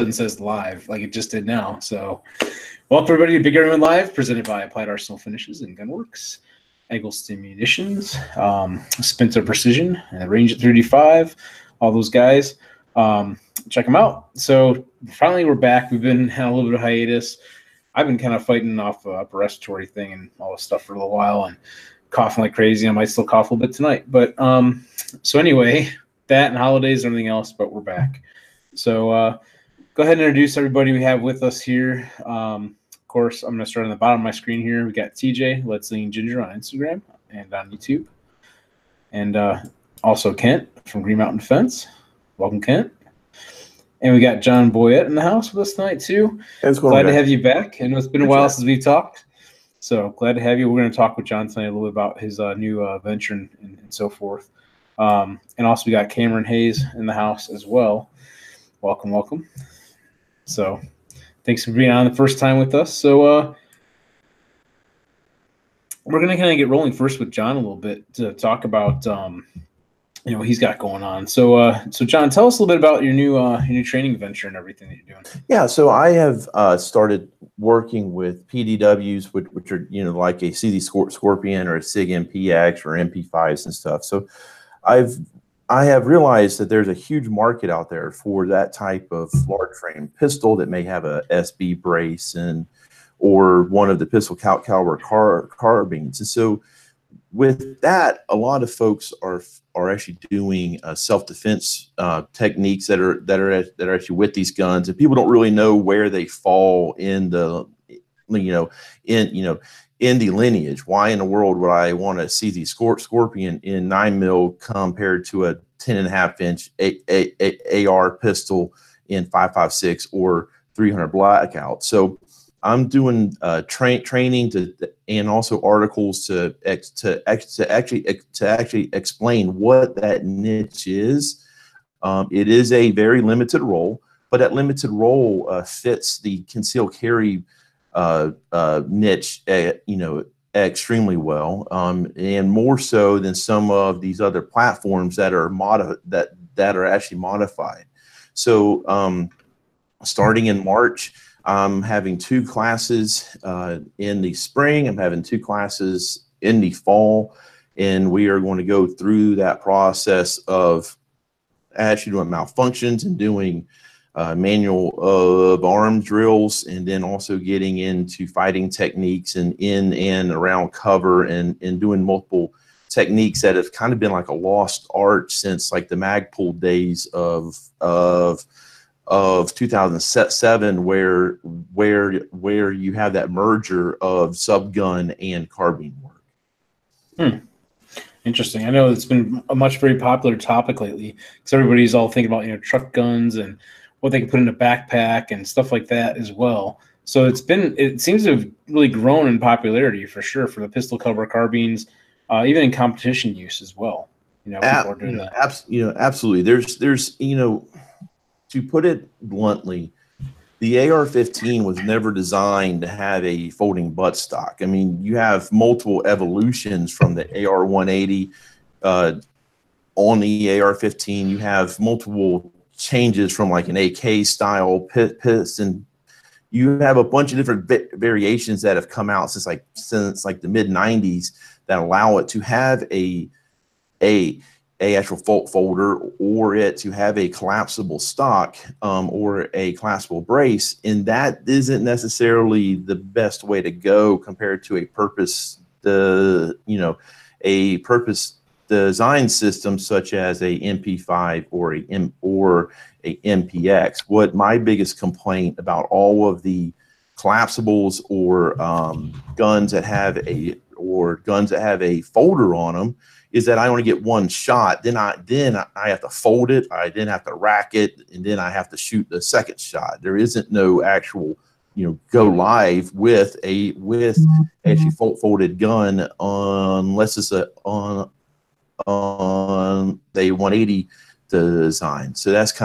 and says live, like it just did now. So, welcome everybody to BigGunner81 Live, presented by Applied Arsenal Finishes and Gunworks, Eggleston Munitions, Spencer Precision, and Range at 3D5, all those guys. Check them out. So, finally, we're back. We've been had a little bit of hiatus. I've been kind of fighting off a upper respiratory thing and all this stuff for a little while and coughing like crazy. I might still cough a little bit tonight. But so anyway, that and holidays and everything else, but we're back. So go ahead and introduce everybody we have with us here. Of course, I'm going to start on the bottom of my screen here. We got TJ, Let's Lean Ginger on Instagram and on YouTube. And also Kent from Green Mountain Defense. Welcome, Kent. And we got John Boyette in the house with us tonight, too. Glad to have you back. I know it's been a while since we've talked. So glad to have you. We're going to talk with John tonight a little bit about his new venture and so forth. And also we got Cameron Hayes in the house as well. Welcome, welcome. So thanks for being on the first time with us. So we're going to kind of get rolling first with John a little bit to talk about what he's got going on. So so John, tell us a little bit about your new training venture and everything that you're doing. Yeah, so I have started working with PDWs, which are like a CD Scorpion or a SIG MPX or MP5s and stuff. So I have realized that there's a huge market out there for that type of large frame pistol that may have a SB brace or one of the pistol caliber carbines. And so with that, a lot of folks are actually doing self-defense techniques that are actually with these guns, and people don't really know where they fall in the in the lineage. Why in the world would I want to see the Scorpion in 9mm compared to a 10.5-inch AR pistol in 5.56 or 300 blackout? So I'm doing training and also articles to actually explain what that niche is. It is a very limited role, but that limited role fits the concealed carry niche, extremely well, and more so than some of these other platforms that are actually modified. So starting in March, I'm having 2 classes in the spring. I'm having 2 classes in the fall, and we are going to go through that process of actually doing malfunctions and doing manual of arms drills, and then also getting into fighting techniques and in and around cover and doing multiple techniques that have kind of been like a lost art since like the Magpul days of 2007, where you have that merger of subgun and carbine work. Interesting. I know it's been a very popular topic lately because everybody's all thinking about truck guns and what they can put in a backpack and stuff like that as well. So it seems to have really grown in popularity for sure for the pistol caliber carbines, even in competition use as well. People are doing that. Absolutely. There's to put it bluntly, the AR-15 was never designed to have a folding buttstock. I mean, you have multiple evolutions from the AR-180 on the AR-15. You have multiple changes from like an AK style piston. You have a bunch of different variations that have come out since the mid 90s that allow it to have a actual folder, or it to have a collapsible stock or a collapsible brace, and that isn't necessarily the best way to go compared to a purpose design system such as a MP5 or a MPX. What my biggest complaint about all of the collapsibles or guns that have a folder on them is that I only get one shot. Then I have to fold it. I then have to rack it, and then I have to shoot the second shot. There isn't no actual go live with actually folded gun unless it's on a 180 design. So that's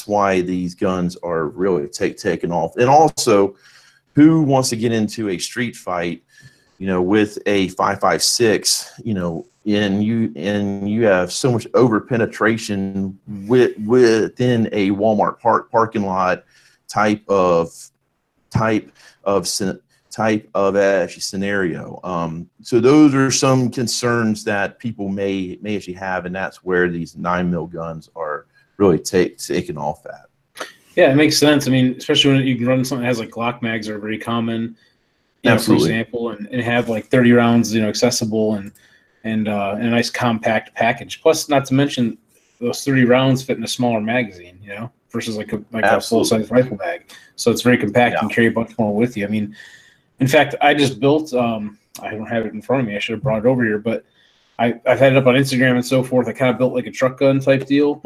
why these guns are really taking off. And also, who wants to get into a street fight with a 5.56 and you have so much over penetration within a Walmart parking lot type of actually scenario. So those are some concerns that people may actually have, and that's where these 9mm guns are really taken off at. Yeah, it makes sense. I mean, especially when you can run something that has like Glock mags are very common, Absolutely. for example, and have like 30 rounds, accessible and a nice compact package. Plus, not to mention those 30 rounds fit in a smaller magazine, versus like a full-size rifle bag. So it's very compact and carry a bunch more with you. I mean, in fact, I just built, I don't have it in front of me. I should have brought it over here, but I've had it up on Instagram and so forth. I kind of built like a truck gun type deal.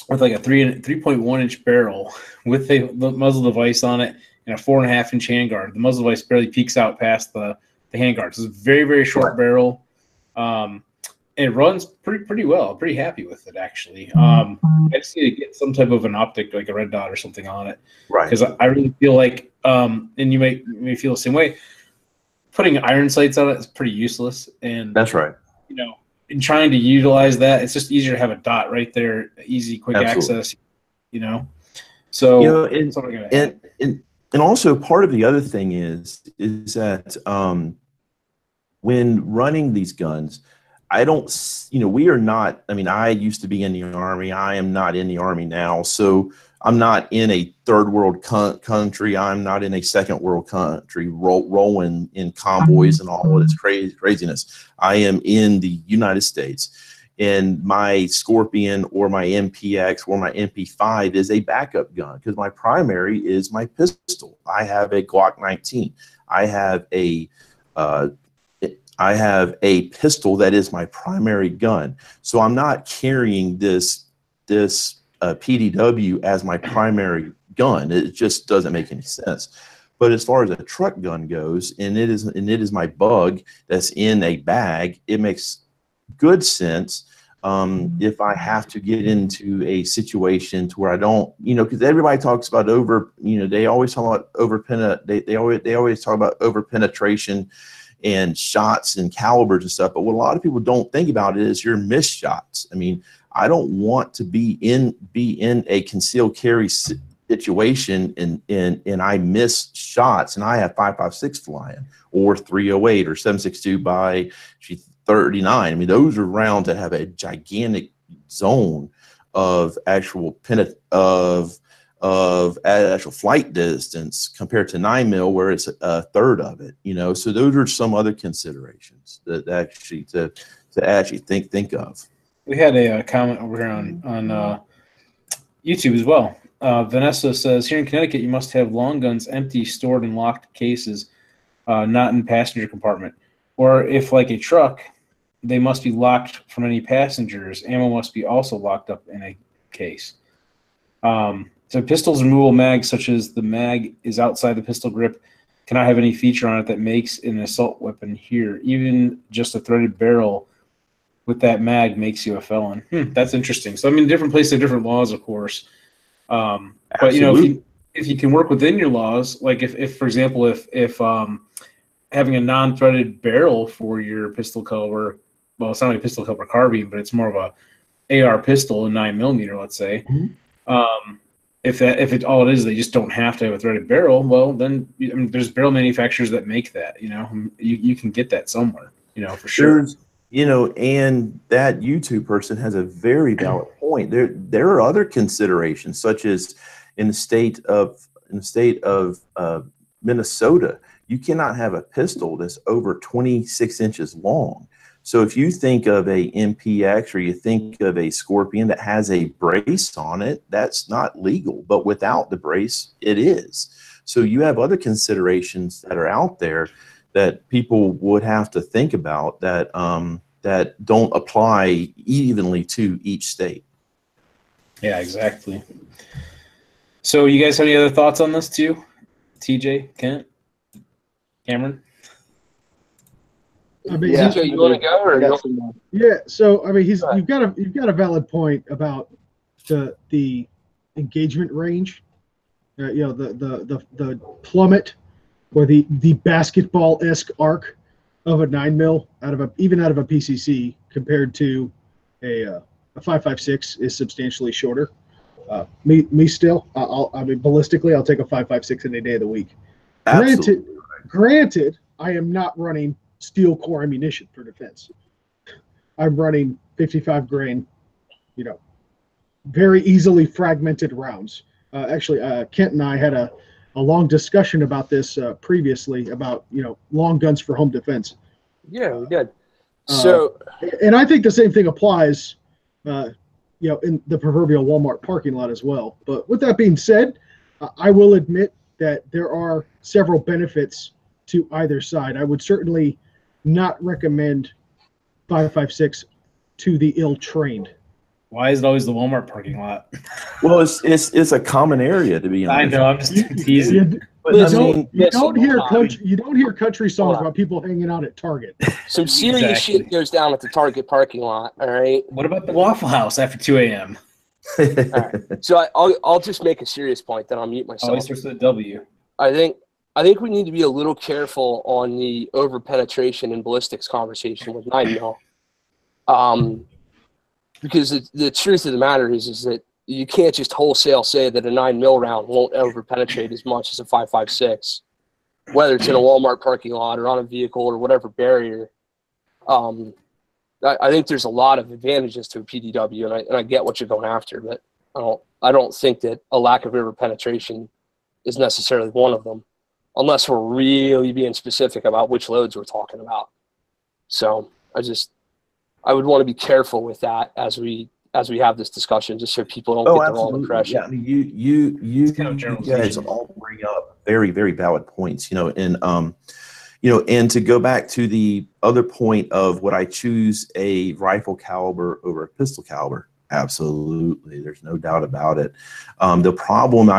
With like a 3.1 inch barrel with the muzzle device on it and a 4.5 inch handguard. The muzzle device barely peeks out past the handguard. So it's a very, very short barrel. And it runs pretty well. I'm pretty happy with it, actually. I just need to get some type of an optic, like a red dot or something on it. Right. Because I really feel like, and you may feel the same way, putting iron sights on it is pretty useless. And that's right. In trying to utilize that, it's just easier to have a dot right there, easy, quick access. So and also part of the other thing is that when running these guns, we are not. I mean, I used to be in the Army. I am not in the Army now, so I'm not in a third world country. I'm not in a second world country rolling in convoys and all of this craziness. I am in the United States, and my Scorpion or my MPX or my MP5 is a backup gun because my primary is my pistol. I have a Glock 19. I have a pistol that is my primary gun. So I'm not carrying this PDW as my primary gun. It just doesn't make any sense. But as far as a truck gun goes, and it is my bug that's in a bag, it makes good sense if I have to get into a situation to where I don't, because everybody talks about they always talk about they always talk about over penetration and shots and calibers and stuff. But what a lot of people don't think about is your missed shots. I mean, I don't want to be in a concealed carry situation and I miss shots and I have 5.56 flying or 308 or 7.62 by 39. I mean, those are rounds that have a gigantic zone of actual actual flight distance compared to 9mm where it's a third of it. So those are some other considerations that actually to actually think of. We had a comment over here on YouTube as well. Vanessa says, here in Connecticut, you must have long guns empty, stored in locked cases, not in passenger compartment. Or if like a truck, they must be locked from any passengers. Ammo must be also locked up in a case. So pistols removable mags, such as the mag is outside the pistol grip, cannot have any feature on it that makes an assault weapon here. Even just a threaded barrel with that mag makes you a felon. That's interesting. So I mean, different places have different laws, of course. But if you can work within your laws, like if for example, if having a non-threaded barrel for your pistol caliber, well, it's not like a pistol caliber carbine, but it's more of a AR pistol, a 9mm, let's say. If it all it is, they just don't have to have a threaded barrel. Well, then there's barrel manufacturers that make that. You can get that somewhere. For sure. And that YouTube person has a very valid point. There are other considerations, such as in the state of Minnesota, you cannot have a pistol that's over 26 inches long. So if you think of a MPX or you think of a Scorpion that has a brace on it, that's not legal. But without the brace, it is. So you have other considerations that are out there that people would have to think about that that don't apply evenly to each state. Yeah, exactly. So you guys have any other thoughts on this too? TJ, Kent, Cameron? I mean, TJ, you want to go or yeah. So I mean, you've got a valid point about the engagement range. The plummet or the basketball-esque arc of a 9mm even out of a PCC compared to a 5.56 is substantially shorter. Me still, I mean, ballistically, I'll take a 5.56 any day of the week. Granted, I am not running steel core ammunition for defense. I'm running 55 grain, very easily fragmented rounds. Actually, Kent and I had a long discussion about this previously about, long guns for home defense. Yeah, we did. So, and I think the same thing applies, in the proverbial Walmart parking lot as well. But with that being said, I will admit that there are several benefits to either side. I would certainly not recommend 5.56 to the ill-trained. Why is it always the Walmart parking lot? Well, it's a common area, to be honest. I know, I'm just teasing. You don't hear country songs about people hanging out at Target. Some serious shit goes down at the Target parking lot. All right. What about the Waffle House after 2 a.m.? All right. So I'll just make a serious point, then I'll mute myself. Always starts with a W. I think we need to be a little careful on the over penetration and ballistics conversation with 9mm. Because the truth of the matter is that you can't just wholesale say that a 9mm round won't over penetrate as much as a 5.56, whether it's in a Walmart parking lot or on a vehicle or whatever barrier. I think there's a lot of advantages to a PDW, and I get what you're going after, but I don't think that a lack of over penetration is necessarily one of them, unless we're really being specific about which loads we're talking about. So I would want to be careful with that as we have this discussion, just so people don't get the wrong impression. Yeah, I mean, you guys all bring up very, very valid points, and to go back to the other point of would I choose a rifle caliber over a pistol caliber? Absolutely, there's no doubt about it. The problem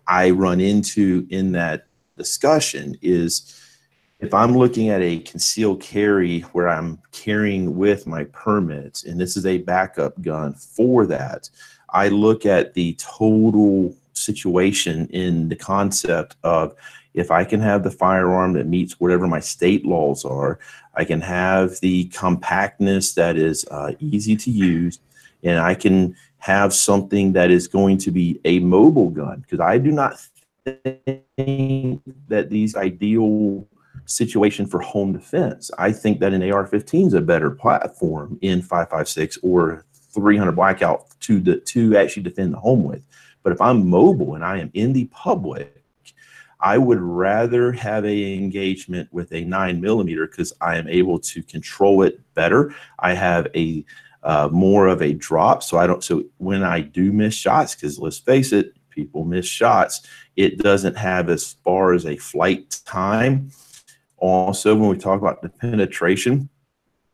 I run into in that discussion is, if I'm looking at a concealed carry where I'm carrying with my permits, and this is a backup gun for that, I look at the total situation in the concept of, if I can have the firearm that meets whatever my state laws are, I can have the compactness that is easy to use, and I can have something that is going to be a mobile gun, because I do not think that these ideal situation for home defense. I think that an AR-15 is a better platform in 5.56 or 300 blackout to actually defend the home with. But if I'm mobile and I am in the public, I would rather have a engagement with a 9mm because I am able to control it better. I have a more of a drop, so when I do miss shots, because let's face it, people miss shots, it doesn't have as far as a flight time. Also, when we talk about the penetration,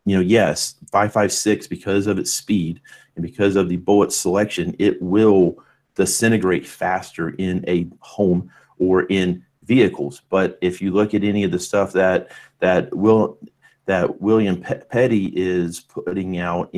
yes, 5.56, because of its speed and because of the bullet selection, it will disintegrate faster in a home or in vehicles. But if you look at any of the stuff that William Petty is putting out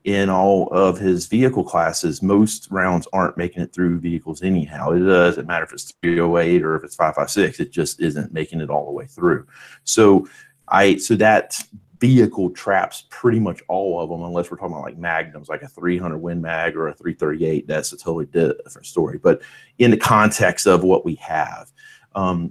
in all of his vehicle classes, most rounds aren't making it through vehicles anyhow. It doesn't matter if it's 308 or if it's 5.56, it just isn't making it all the way through. So that vehicle traps pretty much all of them, unless we're talking about like magnums, like a 300 Win Mag or a 338. That's a totally different story. But in the context of what we have,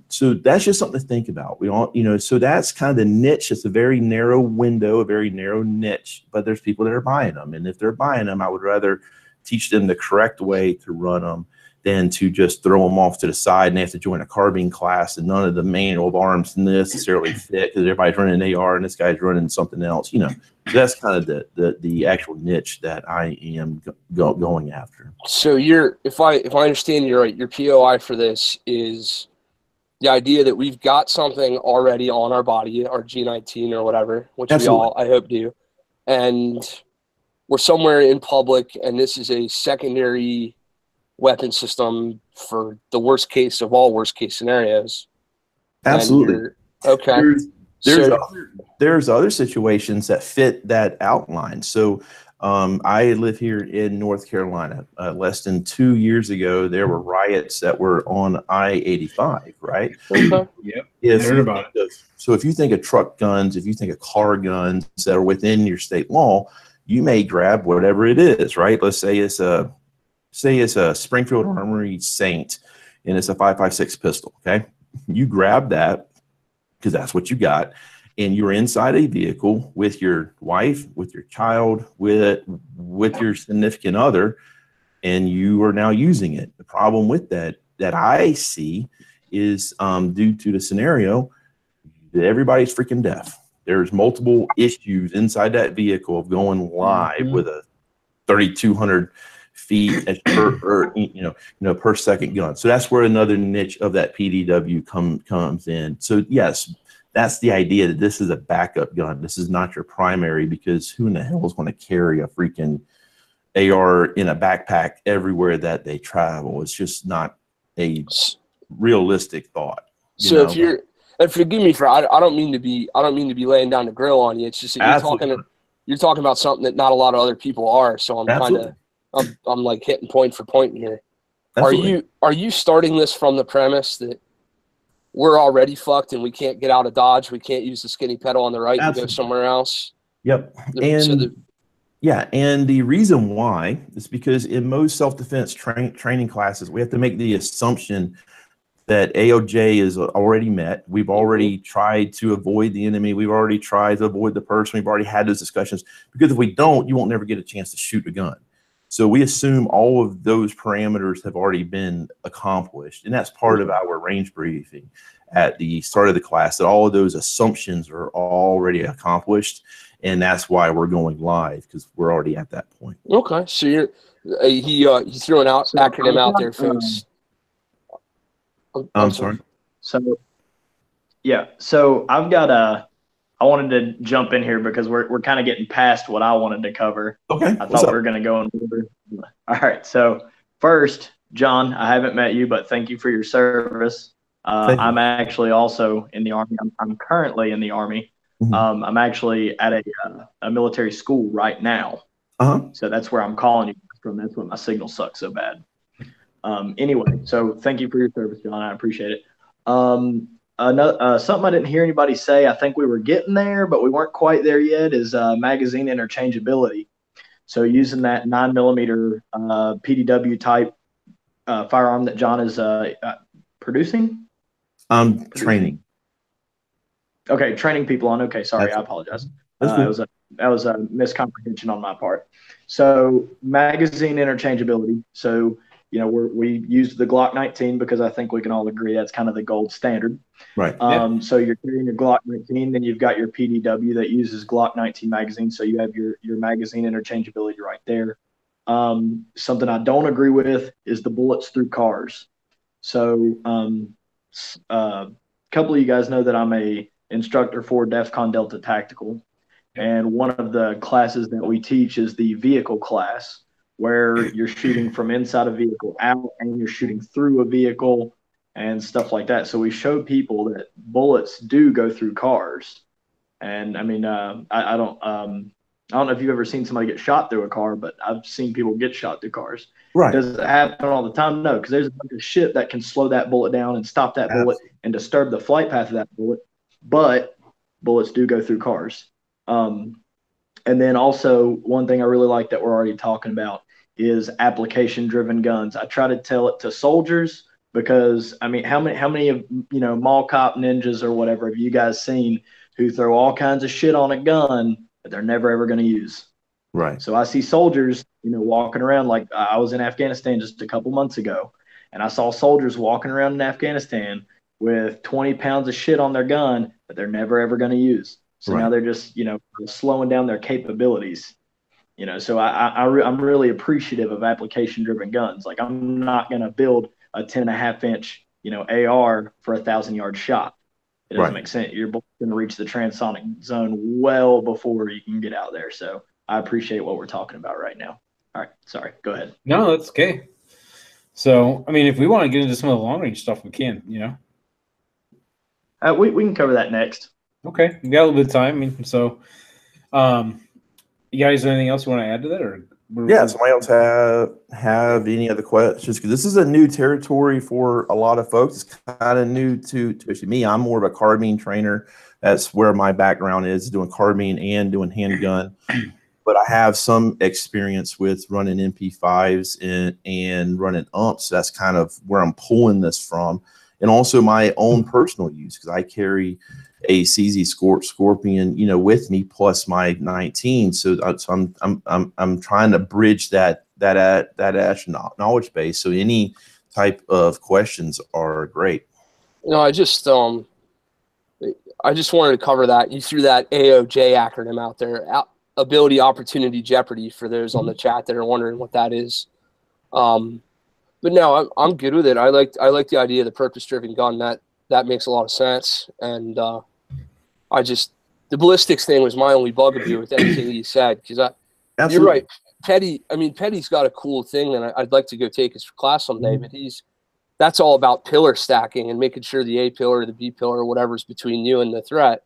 so that's just something to think about. We all, so that's kind of the niche. It's a very narrow window, a very narrow niche, but there's people that are buying them. And if they're buying them, I would rather teach them the correct way to run them than to just throw them off to the side and they have to join a carbine class and none of the manual of arms necessarily fit because everybody's running an AR and this guy's running something else. So that's kind of the actual niche that I am going after. So if I understand you right, your POI for this is the idea that we've got something already on our body, our G19 or whatever, which Absolutely. We all, I hope, do. And we're somewhere in public, and this is a secondary weapon system for the worst case of all worst case scenarios. Absolutely. Okay. There's other situations that fit that outline. So I live here in North Carolina. Less than 2 years ago, there were riots that were on I-85, right? Okay. Yep. If I heard you about think of, so if you think of truck guns, if you think of car guns that are within your state law, you may grab whatever it is, right? Let's say it's a Springfield Armory Saint, and it's a 5.56 pistol. Okay, you grab that because that's what you got, and you're inside a vehicle with your wife, with your child, with your significant other, and you are now using it. The problem with that I see is due to the scenario that everybody's freaking deaf. There's multiple issues inside that vehicle of going live with a 3,200 feet per second gun. So that's where another niche of that PDW comes in. So yes, that's the idea, that this is a backup gun. This is not your primary, because who in the hell is going to carry a freaking AR in a backpack everywhere that they travel? It's just not a realistic thought. So if you're, and forgive me for, I don't mean to be laying down the grill on you. It's just that you're talking about something that not a lot of other people are. So I'm like hitting point for point here. Absolutely. Are you starting this from the premise that we're already fucked and we can't get out of Dodge? We can't use the skinny pedal on the right and go somewhere else? Yep. And the reason why is because in most self-defense training classes, we have to make the assumption that AOJ is already met. We've already tried to avoid the enemy. We've already tried to avoid the person. We've already had those discussions, because if we don't, you won't never get a chance to shoot a gun. So we assume all of those parameters have already been accomplished. And that's part of our range briefing at the start of the class, that all of those assumptions are already accomplished. And that's why we're going live, because we're already at that point. Okay. So he threw an acronym out there, folks. I'm sorry. So, yeah. So I've got I wanted to jump in here because we're kind of getting past what I wanted to cover. Okay. I thought we were going to go in order. All right. So first, John, I haven't met you, but thank you for your service. I'm actually also in the Army. I'm currently in the Army. Mm-hmm. I'm actually at a military school right now. So that's where I'm calling you from. That's when my signal sucks so bad. Anyway, so thank you for your service, John. I appreciate it. Something I didn't hear anybody say, I think we were getting there, but we weren't quite there yet, is magazine interchangeability. So using that 9mm PDW type firearm that John is producing? Training. Okay, training people on. Okay, sorry, I apologize. That was a miscomprehension on my part. So magazine interchangeability. So we used the Glock 19 because I think we can all agree that's kind of the gold standard. Right. So you're carrying your Glock 19, then you've got your PDW that uses Glock 19 magazine. So you have your magazine interchangeability right there. Something I don't agree with is the bullets through cars. So a couple of you guys know that I'm a instructor for DEF CON Delta Tactical. And one of the classes that we teach is the vehicle class, where you're shooting from inside a vehicle out and you're shooting through a vehicle and stuff like that. So we show people that bullets do go through cars. And I mean, I don't know if you've ever seen somebody get shot through a car, but I've seen people get shot through cars. Right. Does it happen all the time? No, because there's a bunch of shit that can slow that bullet down and stop that bullet and disturb the flight path of that bullet. But bullets do go through cars. And then also one thing I really like that we're already talking about is application-driven guns. I try to tell it to soldiers because, I mean, how many of, mall cop ninjas or whatever have you guys seen who throw all kinds of shit on a gun that they're never, ever going to use? Right. So I see soldiers, walking around. Like I was in Afghanistan just a couple months ago, and I saw soldiers walking around in Afghanistan with 20 pounds of shit on their gun that they're never, ever going to use. So now they're just, slowing down their capabilities. So I'm really appreciative of application-driven guns. Like I'm not going to build a 10.5-inch, AR for a 1,000-yard shot. It doesn't make sense. You're going to reach the transonic zone well before you can get out there. So I appreciate what we're talking about right now. All right. Sorry. Go ahead. No, that's okay. So, I mean, if we want to get into some of the long-range stuff, we can, We can cover that next. Okay. We got a little bit of time. I mean, so You guys, anything else you want to add to that, or yeah? Somebody else have any other questions? Because this is a new territory for a lot of folks. It's kind of new to me. I'm more of a carbine trainer. That's where my background is, doing carbine and doing handgun. But I have some experience with running MP5s and running umps. That's kind of where I'm pulling this from, and also my own personal use, because I carry a CZ Scorpion, with me, plus my 19. So I'm trying to bridge that knowledge base. So any type of questions are great. I just wanted to cover that. You threw that AOJ acronym out there. Ability, opportunity, jeopardy, for those on the chat that are wondering what that is. But no, I'm good with it. I like the idea of the purpose-driven gun. That makes a lot of sense. And the ballistics thing was my only bugaboo with everything you said, because you're right. Petty's got a cool thing, and I'd like to go take his class someday. But that's all about pillar stacking and making sure the A pillar, the B pillar, whatever's between you and the threat.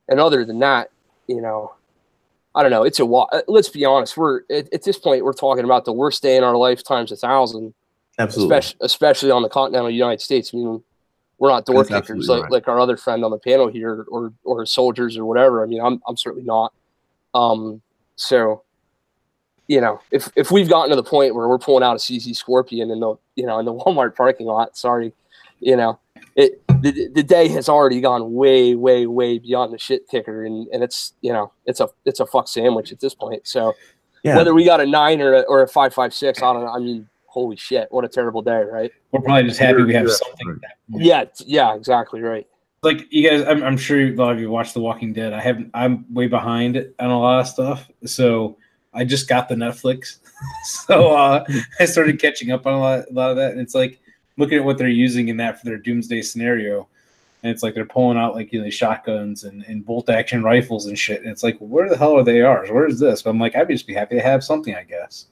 And other than that, I don't know. It's let's be honest. We're at this point, we're talking about the worst day in our life times 1,000. Absolutely. Especially on the continental United States. I mean, we're not door kickers like our other friend on the panel here, or soldiers or whatever. I mean, I'm certainly not. So, if we've gotten to the point where we're pulling out a CZ Scorpion in the Walmart parking lot, sorry, the day has already gone way, way, way beyond the shit kicker, and it's it's a fuck sandwich at this point. So whether we got a 9 or a 5.56, I don't know. I mean, holy shit, what a terrible day, right? We're probably just happy we have something. Yeah, exactly right. Like you guys, I'm sure a lot of you watched The Walking Dead. I'm way behind on a lot of stuff, so I just got the Netflix, so I started catching up on a lot of that, and it's like, looking at what they're using in that for their doomsday scenario, and it's like they're pulling out like shotguns and bolt action rifles and shit, and it's like, where the hell are the ARs? Where is this? But I'm like, I'd just be happy to have something, I guess.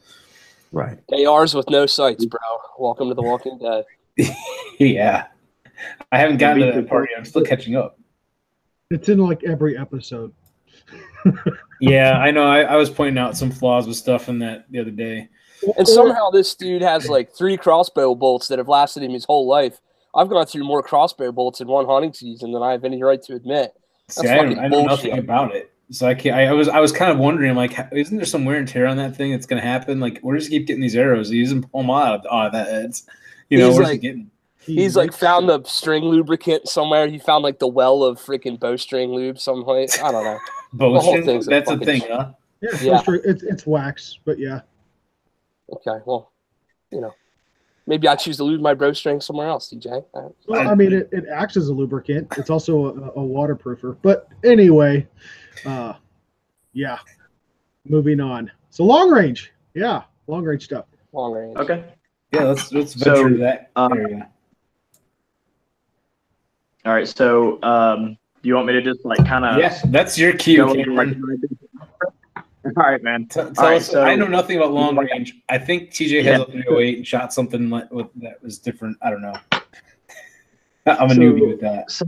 Right. ARs with no sights, bro. Welcome to The Walking Dead. Yeah, I haven't gotten to that part yet. I'm still catching up. It's in like every episode. Yeah, I know. I was pointing out some flaws with stuff in that the other day. And somehow this dude has like 3 crossbow bolts that have lasted him his whole life. I've gone through more crossbow bolts in one hunting season than I have any right to admit. See, I know nothing about it, so I can't. I was kind of wondering, like, isn't there some wear and tear on that thing that's going to happen? Like, where does he keep getting these arrows? He doesn't pull them out of that heads. Where's he getting? He's like found the string lubricant somewhere. He found like the well of freaking bowstring lube someplace. I don't know. Bowstring? That's a thing, huh? Yeah. It's wax, but yeah. Okay, well, maybe I choose to lose my bowstring somewhere else, DJ. Well, I mean, it acts as a lubricant. It's also a waterproofer. But anyway, yeah. Moving on. So long range. Yeah, long range stuff. Long range. Okay. Yeah, let's venture to that area. All right, so you want me to just like kind of? Yeah, that's your cue, Cameron. All right, man. Tell us. So, I know nothing about long range. I think TJ has a 308 and shot something that was different. I don't know. I'm a newbie with that. So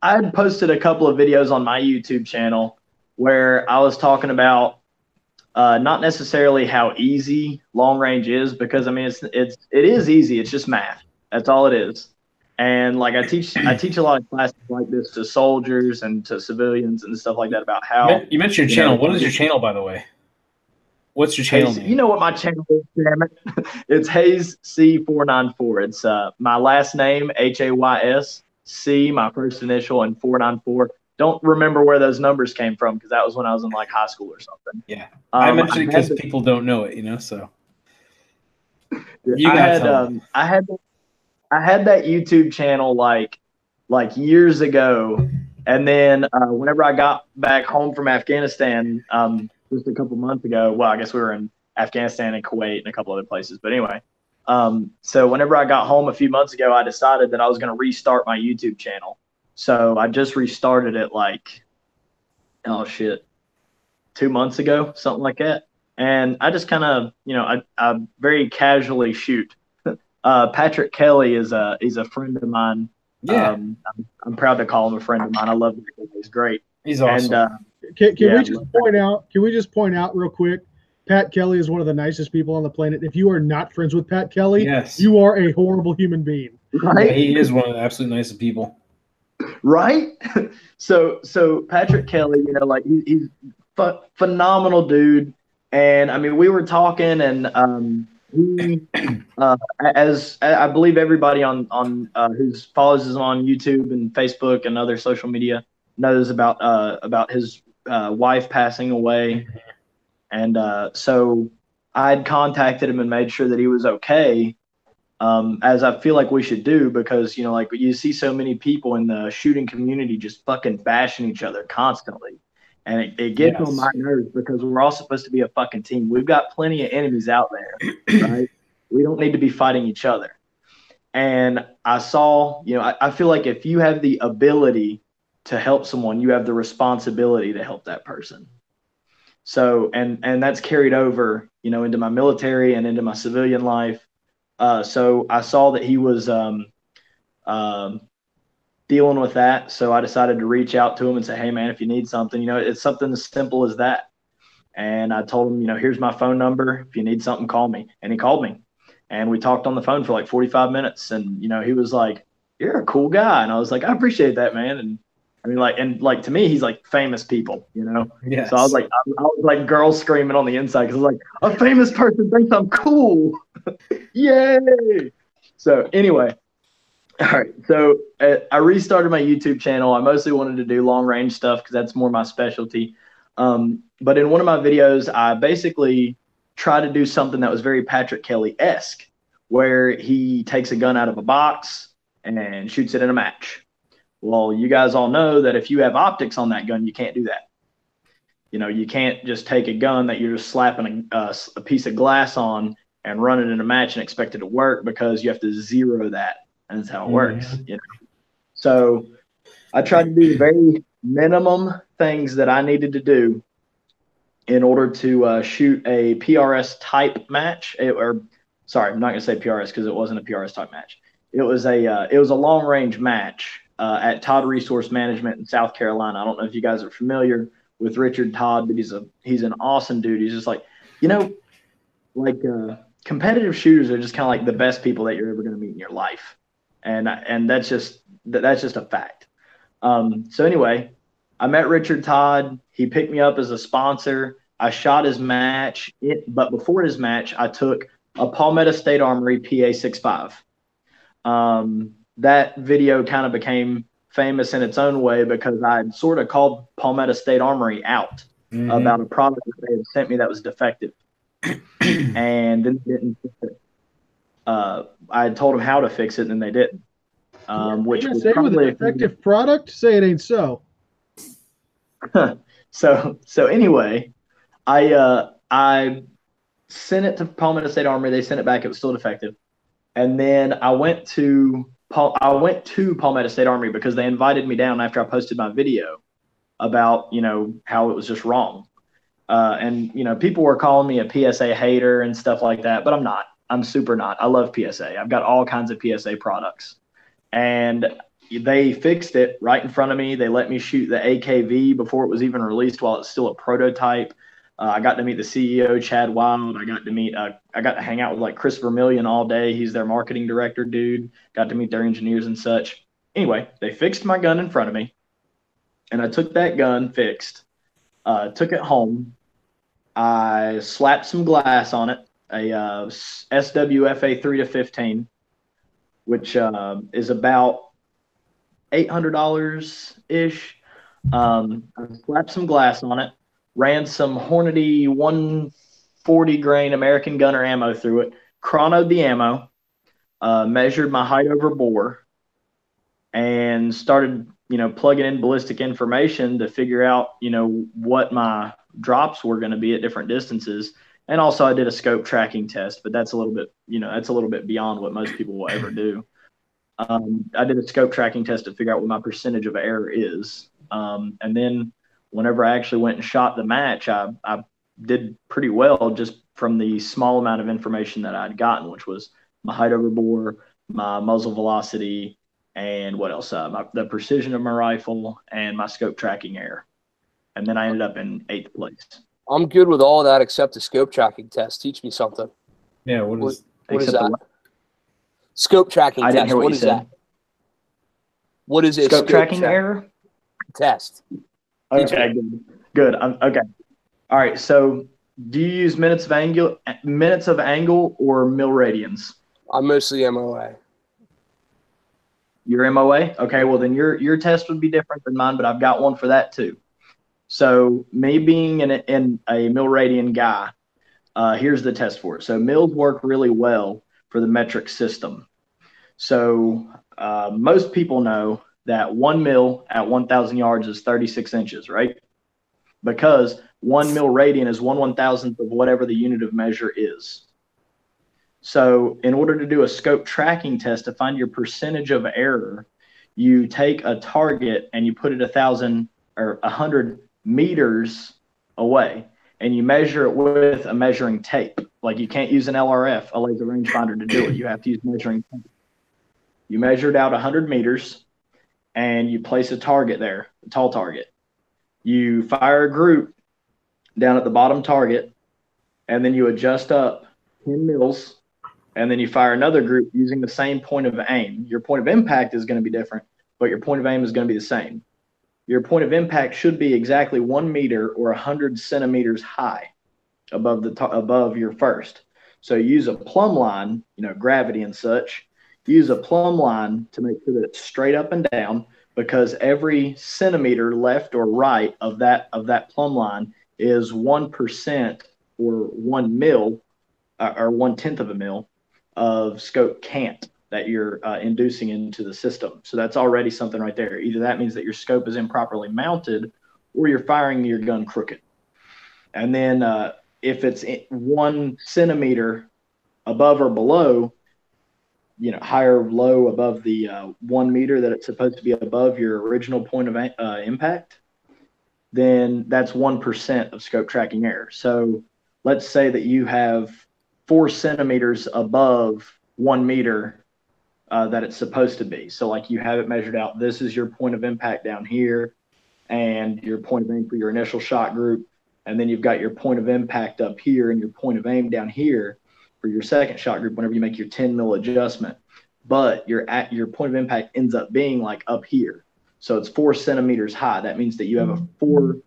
I had posted a couple of videos on my YouTube channel where I was talking about not necessarily how easy long range is, because I mean it is easy. It's just math. That's all it is. And like I teach a lot of classes like this to soldiers and to civilians and stuff like that about how you mentioned your channel. What is your channel, by the way? What's your channel name? You know what my channel is, damn it. It's Hayes C494. It's my last name, Hays, C, my first initial, and 494. Don't remember where those numbers came from, because that was when I was in like high school or something. Yeah. I mentioned it because people don't know it, so. I had that YouTube channel like years ago, and then whenever I got back home from Afghanistan just a couple months ago, well, I guess we were in Afghanistan and Kuwait and a couple other places, but anyway, so whenever I got home a few months ago, I decided that I was going to restart my YouTube channel. So I just restarted it like, 2 months ago, something like that, and I just kind of, I very casually shoot. Patrick Kelly is a friend of mine. Yeah, I'm proud to call him a friend of mine. I love him. He's great. He's awesome. And Can we just point out? Can we just point out real quick? Pat Kelly is one of the nicest people on the planet. If you are not friends with Pat Kelly, yes, you are a horrible human being. Right? Yeah, he is one of the absolute nicest people. Right? So Patrick Kelly, you know, like he's phenomenal dude. And I mean, we were talking, and he, as I believe everybody on who follows us on YouTube and Facebook and other social media knows about his wife passing away. And so I'd contacted him and made sure that he was okay, as I feel like we should do, because, you know, like you see so many people in the shooting community just fucking bashing each other constantly. And it gets on my nerves, because we're all supposed to be a fucking team. We've got plenty of enemies out there, right? We don't need to be fighting each other. And I saw, you know, I feel like if you have the ability to help someone, you have the responsibility to help that person. So, and that's carried over, you know, into my military and into my civilian life. So I saw that he was dealing with that. So I decided to reach out to him and say, hey, man, if you need something, you know, it's something as simple as that. And I told him, you know, here's my phone number. If you need something, call me. And he called me. And we talked on the phone for like 45 minutes. And, you know, he was like, you're a cool guy. And I was like, I appreciate that, man. And I mean, like to me, he's like famous people, you know? Yes. So I was like girls screaming on the inside, because I was like, a famous person thinks I'm cool. Yay. So anyway, all right. So I restarted my YouTube channel. I mostly wanted to do long range stuff because that's more my specialty. But in one of my videos, I basically tried to do something that was very Patrick Kelly-esque, where he takes a gun out of a box and shoots it in a match. Well, you guys all know that if you have optics on that gun, you can't do that. You know, you can't just take a gun that you're just slapping a piece of glass on and run it in a match and expect it to work, because you have to zero that. And that's how it works. You know? So I tried to do the very minimum things that I needed to do in order to shoot a PRS type match. Sorry, I'm not going to say PRS because it wasn't a PRS type match. It was a long range match at Todd Resource Management in South Carolina. I don't know if you guys are familiar with Richard Todd, but he's an awesome dude. He's just like, you know, like competitive shooters are just kind of like the best people that you're ever going to meet in your life. And that's just a fact. So anyway, I met Richard Todd. He picked me up as a sponsor. I shot his match, but before his match, I took a Palmetto State Armory PA-65. That video kind of became famous in its own way because I sort of called Palmetto State Armory out about a product that they had sent me that was defective. And then they didn't fix it. I told them how to fix it, and then they didn't. Which was say with a defective product, say it ain't so. So anyway, I sent it to Palmetto State Armory. They sent it back. It was still defective. And then I went to Palmetto State Armory because they invited me down after I posted my video about, you know, how it was just wrong. And, you know, people were calling me a PSA hater and stuff like that, but I'm not. I'm super not. I love PSA. I've got all kinds of PSA products. And they fixed it right in front of me. They let me shoot the AKV before it was even released while it's still a prototype. I got to meet the CEO, Chad Wild. I got to hang out with like Chris Vermillion all day. He's their marketing director, dude. Got to meet their engineers and such. Anyway, they fixed my gun in front of me. And I took that gun fixed, took it home. I slapped some glass on it, a SWFA 3-15, which is about $800-ish. I slapped some glass on it, ran some Hornady 140 grain American Gunner ammo through it, chronoed the ammo, measured my height over bore, and started, you know, plugging in ballistic information to figure out, you know, what my drops were going to be at different distances. And also I did a scope tracking test, but that's a little bit, you know, that's a little bit beyond what most people will ever do. I did a scope tracking test to figure out what my percentage of error is. And then whenever I actually went and shot the match, I did pretty well just from the small amount of information that I'd gotten, which was my height over bore, my muzzle velocity, and what else? The precision of my rifle and my scope tracking error. and then I ended up in 8th place. I'm good with all that except the scope tracking test. Teach me something. Yeah, what is that? Scope tracking I test. didn't hear what you is said. that? What is a scope tracking error test? Okay, good. Okay. All right. So, do you use minutes of angle or mil radians? I'm mostly MOA. Your MOA? Okay. Well, then your test would be different than mine, but I've got one for that too. So, me being in a mil radian guy, here's the test for it. So, mils work really well for the metric system. So, most people know that 1 mil at 1,000 yards is 36 inches, right? Because 1 mil radian is 1/1000th of whatever the unit of measure is. So in order to do a scope tracking test to find your percentage of error, you take a target and you put it 1,000 or 100 meters away, and you measure it with a measuring tape. Like, you can't use an LRF, a laser rangefinder, to do it. You have to use measuring tape. You measure it out 100 meters, and you place a target there, a tall target. You fire a group down at the bottom target, and then you adjust up 10 mils, and then you fire another group using the same point of aim. Your point of impact is going to be different, but your point of aim is going to be the same. Your point of impact should be exactly 1 meter or 100 centimeters high above your first. So use a plumb line, gravity and such. Use a plumb line to make sure that it's straight up and down, because every centimeter left or right of that plumb line is 1% or 1 mil or 1/10 of a mil of scope cant that you're inducing into the system. So that's already something right there. Either that means that your scope is improperly mounted, or you're firing your gun crooked. And then if it's 1 centimeter above or below, higher or low above the 1 meter that it's supposed to be above your original point of impact, then that's 1% of scope tracking error. So let's say that you have 4 centimeters above 1 meter that it's supposed to be. So like, you have it measured out. This is your point of impact down here, and your point of aim for your initial shot group. And then you've got your point of impact up here and your point of aim down here for your second shot group whenever you make your 10 mil adjustment. But your point of impact ends up being like up here. So it's 4 centimeters high. That means that you have a 4%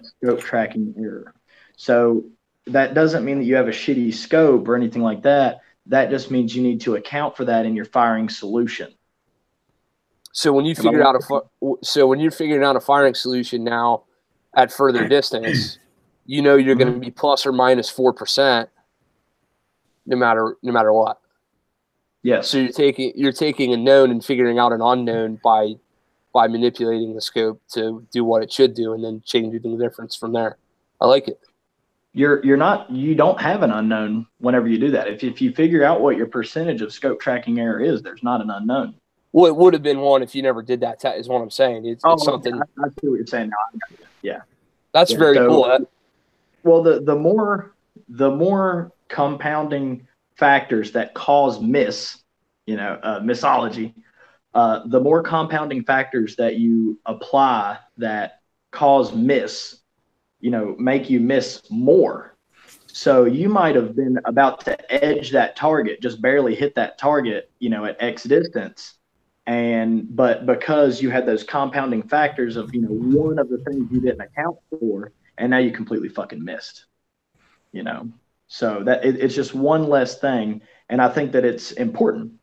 scope tracking error. So that doesn't mean that you have a shitty scope or anything like that. That just means you need to account for that in your firing solution. So when you figure out when you're figuring out a firing solution now at further distance, you're going to be plus or minus 4%, no matter what. Yes. So you're taking a known and figuring out an unknown by manipulating the scope to do what it should do, and then changing the difference from there. I like it. You don't have an unknown whenever you do that. If you figure out what your percentage of scope tracking error is, there's not an unknown. Well, it would have been one if you never did that is what I'm saying. It's something. I see what you're saying now. Yeah. That's very cool. Well, the more compounding factors that cause missology, the more compounding factors that you apply that cause make you miss more. So you might have been about to edge that target, just barely hit that target, at X distance. But because you had those compounding factors of, one of the things you didn't account for, and now you completely fucking missed, so that it's just one less thing. And I think that it's important,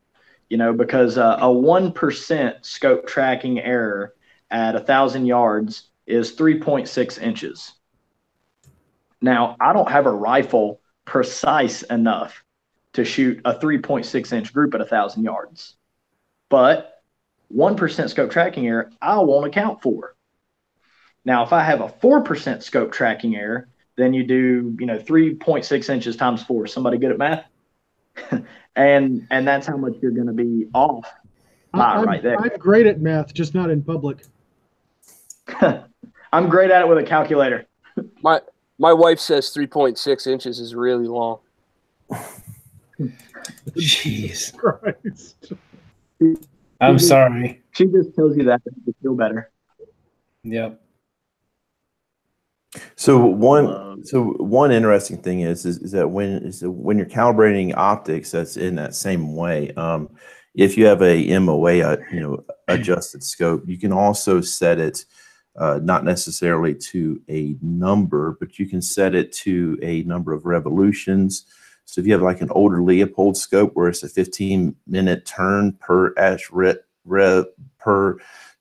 because a 1% scope tracking error at 1,000 yards is 3.6 inches. Now, I don't have a rifle precise enough to shoot a 3.6 inch group at 1,000 yards, but 1% scope tracking error, I won't account for. Now, if I have a 4% scope tracking error, then you do, 3.6 inches times 4. Somebody good at math? and that's how much you're going to be off right there. I'm great at math, just not in public. I'm great at it with a calculator. My wife says 3.6 inches is really long. Jeez. Christ. I'm sorry. She just tells you that to feel better. Yep. So one interesting thing is that when you're calibrating optics, that's in that same way. If you have a MOA, adjusted scope, you can also set it not necessarily to a number, but you can set it to a number of revolutions. So if you have like an older Leopold scope where it's a 15-minute turn per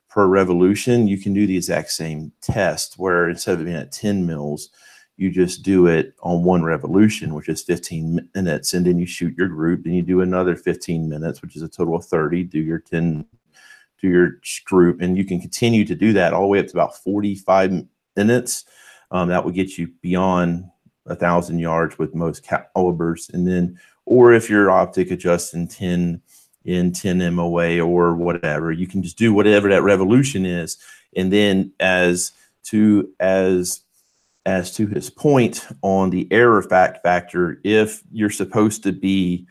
per revolution, you can do the exact same test where instead of being at 10 mils, you just do it on one revolution, which is 15 minutes, and then you shoot your group, then you do another 15 minutes, which is a total of 30, do your 10, do your group, and you can continue to do that all the way up to about 45 minutes. That will get you beyond 1,000 yards with most calibers. And then, or if your optic adjusts in 10 MOA or whatever, you can just do whatever that revolution is. And then as to his point on the error factor, if you're supposed to be,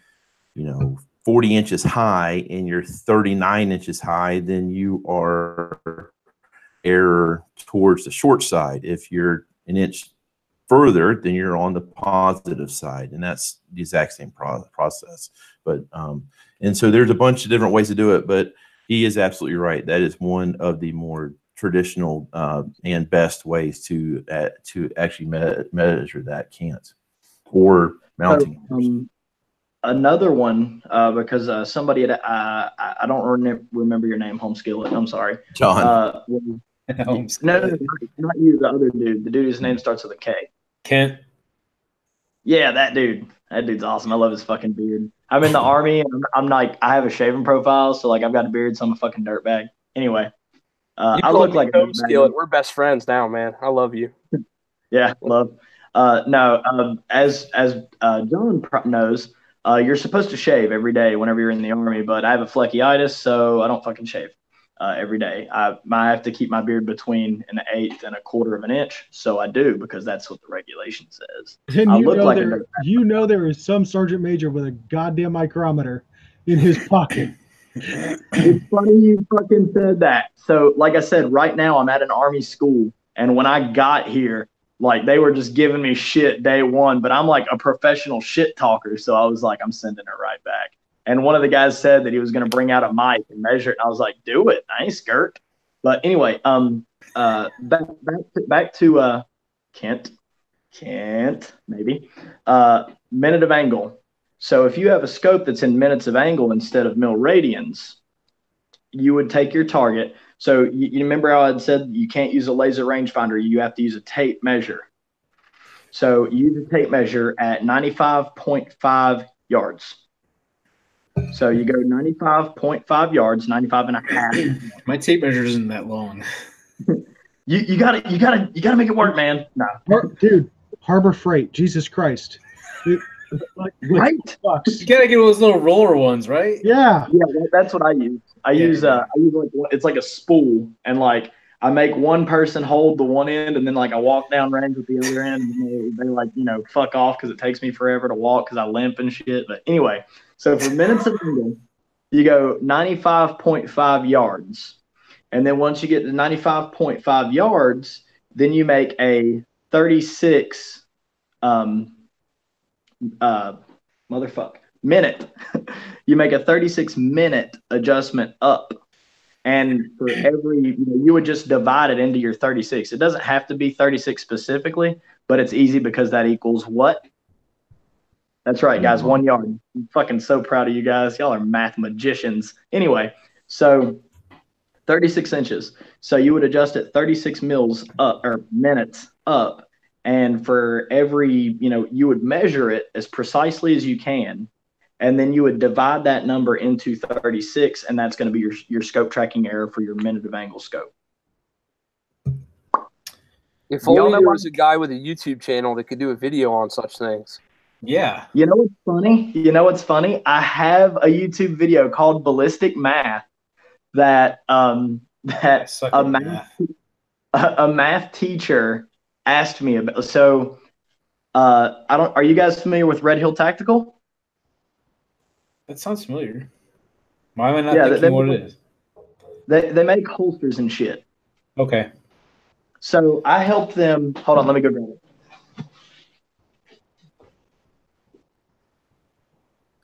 40 inches high and you're 39 inches high, then you are error towards the short side. If you're an inch further, then you're on the positive side, and that's the exact same process. But and so there's a bunch of different ways to do it, but he is absolutely right. That is one of the more traditional and best ways to actually measure that cant or mounting. Another one, because somebody had, I don't remember your name, Home Skillet. I'm sorry, John. No, not you. The other dude. The dude whose name starts with a K. Kent. Yeah, that dude. That dude's awesome. I love his fucking beard. I'm in the Army, and I'm like, I have a shaving profile, so like I've got a beard, so I'm a fucking dirtbag. Anyway, I look like Home Skillet. We're best friends now, man. I love you. Yeah, love. As John knows, you're supposed to shave every day whenever you're in the Army, but I have a fleckiitis, so I don't fucking shave every day. I have to keep my beard between an 1/8 and 1/4 of an inch, so I do because that's what the regulation says. And there is some sergeant major with a goddamn micrometer in his pocket. It's funny you fucking said that. So, like I said, right now I'm at an Army school, and when I got here, like they were just giving me shit day one, but I'm like a professional shit talker, so I was like, I'm sending it right back. And one of the guys said that he was going to bring out a mic and measure it, and I was like, do it. I ain't skirt. But anyway, back to Kent, maybe minute of angle. So if you have a scope that's in minutes of angle instead of mil radians, you would take your target. So you remember how I had said you can't use a laser rangefinder, you have to use a tape measure. So you use a tape measure at 95.5 yards. So you go 95.5 yards, 95 and a half. My tape measure isn't that long. You gotta make it work, man. No. Dude, Harbor Freight, Jesus Christ. Right? You gotta get those little roller ones, right? Yeah. Yeah, that's what I use. I use like it's like a spool, and like I make one person hold the one end, and then like I walk down range with the other end, and they like fuck off because it takes me forever to walk because I limp and shit. But anyway, so for minutes of angle, you go 95.5 yards, and then once you get to 95.5 yards, then you make a 36 minute. You make a 36-minute adjustment up, and for every you would just divide it into your 36. It doesn't have to be 36 specifically, but it's easy because that equals what? That's right, guys. 1 yard. I'm fucking so proud of you guys. Y'all are math magicians. Anyway, so 36 inches. So you would adjust it 36 mils up or minutes up. And for every, you would measure it as precisely as you can. And then you would divide that number into 36. And that's going to be your scope tracking error for your minute of angle scope. If only there was a guy with a YouTube channel that could do a video on such things. Yeah. You know what's funny? I have a YouTube video called Ballistic Math that a math teacher asked me about. So are you guys familiar with Red Hill Tactical? That sounds familiar. Why am I not thinking what it is? They make holsters and shit. Okay. So I helped them. Hold on, let me go grab it.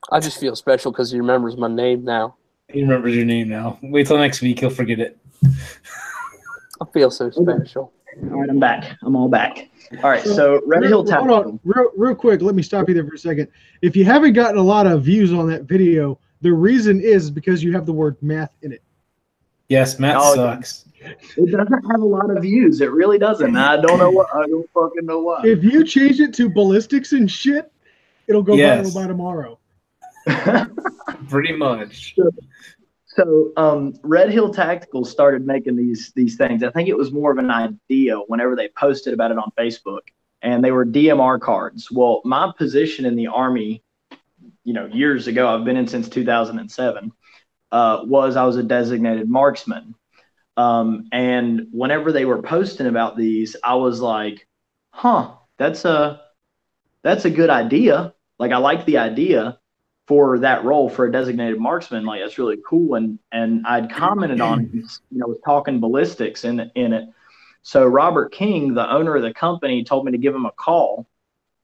I just feel special because he remembers my name now. He remembers your name now. Wait till next week. He'll forget it. I feel so special. All right, I'm back. I'm all back. All right, so Red Hill Tactical. Hold on, real quick. Let me stop you there for a second. If you haven't gotten a lot of views on that video, the reason is because you have the word math in it. Yes, math sucks. It doesn't have a lot of views. It really doesn't. I don't know what. I don't fucking know why. If you change it to ballistics and shit, it'll go viral by tomorrow. Pretty much. So Red Hill Tactical started making these things. I think it was more of an idea whenever they posted about it on Facebook, and they were DMR cards. Well, my position in the Army, years ago, I've been in since 2007, was I was a designated marksman. And whenever they were posting about these, I was like, that's a good idea. Like, I like the idea for that role for a designated marksman. Like, that's really cool. And I'd commented on it, was talking ballistics in it. So Robert King, the owner of the company, told me to give him a call.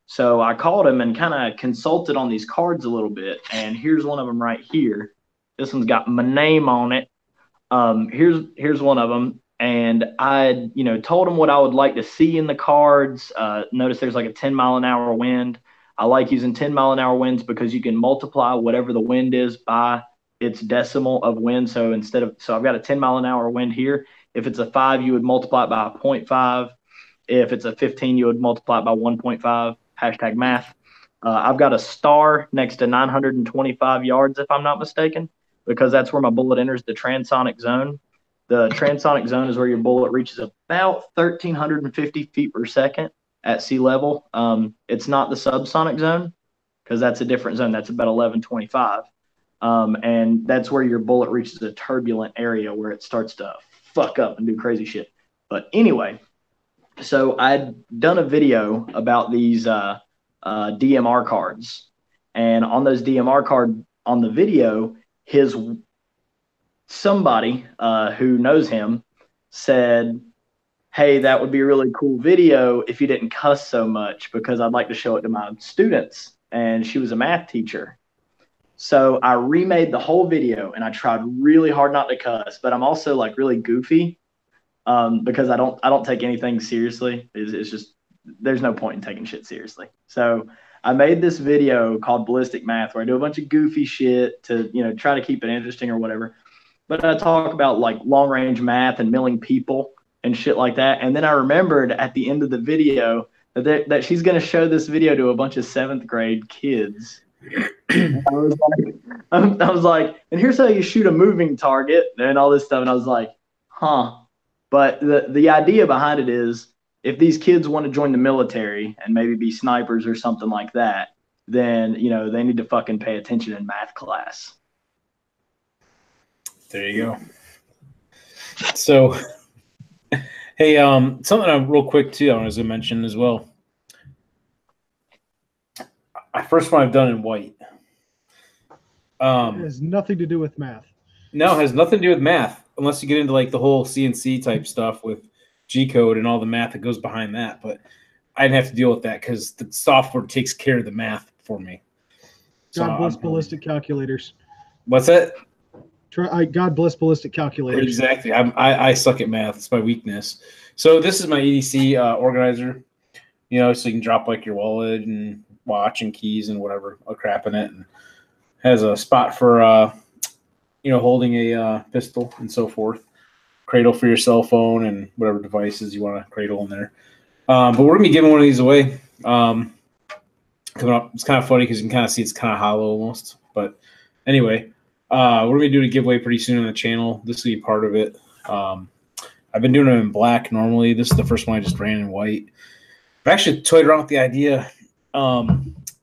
So I called him and kind of consulted on these cards a little bit. And here's one of them right here. This one's got my name on it. Here's one of them. And I, told him what I would like to see in the cards. Notice there's like a 10-mile-an-hour wind. I like using 10-mile-an-hour winds because you can multiply whatever the wind is by its decimal of wind. So I've got a 10-mile-an-hour wind here. If it's a 5, you would multiply it by 0.5. If it's a 15, you would multiply it by 1.5. Hashtag math. I've got a star next to 925 yards, if I'm not mistaken, because that's where my bullet enters the transonic zone. The transonic zone is where your bullet reaches about 1,350 feet per second at sea level. It's not the subsonic zone because that's a different zone. That's about 1125. And that's where your bullet reaches a turbulent area where it starts to fuck up and do crazy shit. But anyway, so I'd done a video about these DMR cards. And on those DMR card on the video, somebody who knows him said, hey, that would be a really cool video if you didn't cuss so much, because I'd like to show it to my students. And she was a math teacher. So I remade the whole video and I tried really hard not to cuss, but I'm also like really goofy because I don't take anything seriously. It's just, there's no point in taking shit seriously. So I made this video called Ballistic Math where I do a bunch of goofy shit to, try to keep it interesting or whatever. But I talk about like long range math and milling people and shit like that. And then I remembered at the end of the video that she's going to show this video to a bunch of 7th grade kids. I was like, and here's how you shoot a moving target and all this stuff. And I was like, But the idea behind it is if these kids want to join the military and maybe be snipers or something like that, then, they need to fucking pay attention in math class. There you go. So, hey, something real quick too I wanted to mention as well. First one I've done in white. It has nothing to do with math. No, it has nothing to do with math unless you get into like the whole CNC type stuff with G-code and all the math that goes behind that. But I didn't have to deal with that because the software takes care of the math for me. God bless ballistic calculators. What's that? God bless ballistic calculators. Exactly. I suck at math. It's my weakness. So this is my EDC organizer. So you can drop like your wallet and watch and keys and whatever crap in it, and has a spot for holding a pistol and so forth. Cradle for your cell phone and whatever devices you want to cradle in there. But we're gonna be giving one of these away coming up. It's kind of funny because you can kind of see it's kind of hollow almost. But anyway. We're going to be doing a giveaway pretty soon on the channel. This will be part of it. I've been doing it in black normally. This is the first one I just ran in white. I've actually toyed around with the idea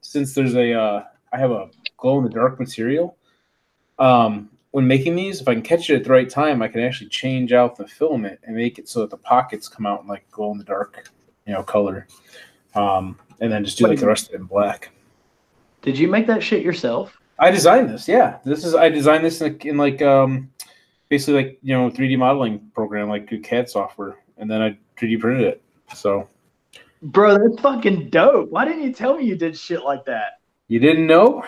since there's I have a glow-in-the-dark material. When making these, if I can catch it at the right time, I can actually change out the filament and make it so that the pockets come out in like glow-in-the-dark color. And then just do like the rest of it in black. Did you make that shit yourself? I designed this, yeah. I designed this in basically 3D modeling program, like CAD software, and then I 3D printed it. So, Bro, that's fucking dope. Why didn't you tell me you did shit like that? you didn't know?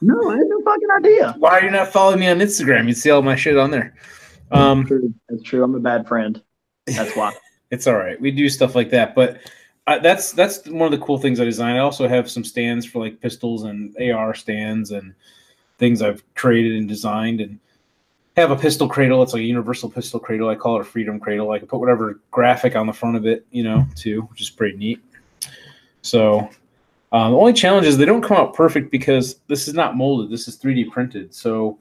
No, I had no fucking idea. Why are you not following me on Instagram? You'd see all my shit on there. True. That's true. I'm a bad friend. That's why. It's all right. We do stuff like that, but that's one of the cool things I designed. I also have some stands for like pistols and AR stands and things I've created and designed, and have a pistol cradle. It's like a universal pistol cradle. I call it a freedom cradle. I can put whatever graphic on the front of it, too, which is pretty neat. So the only challenge is they don't come out perfect because this is not molded. This is 3D printed. So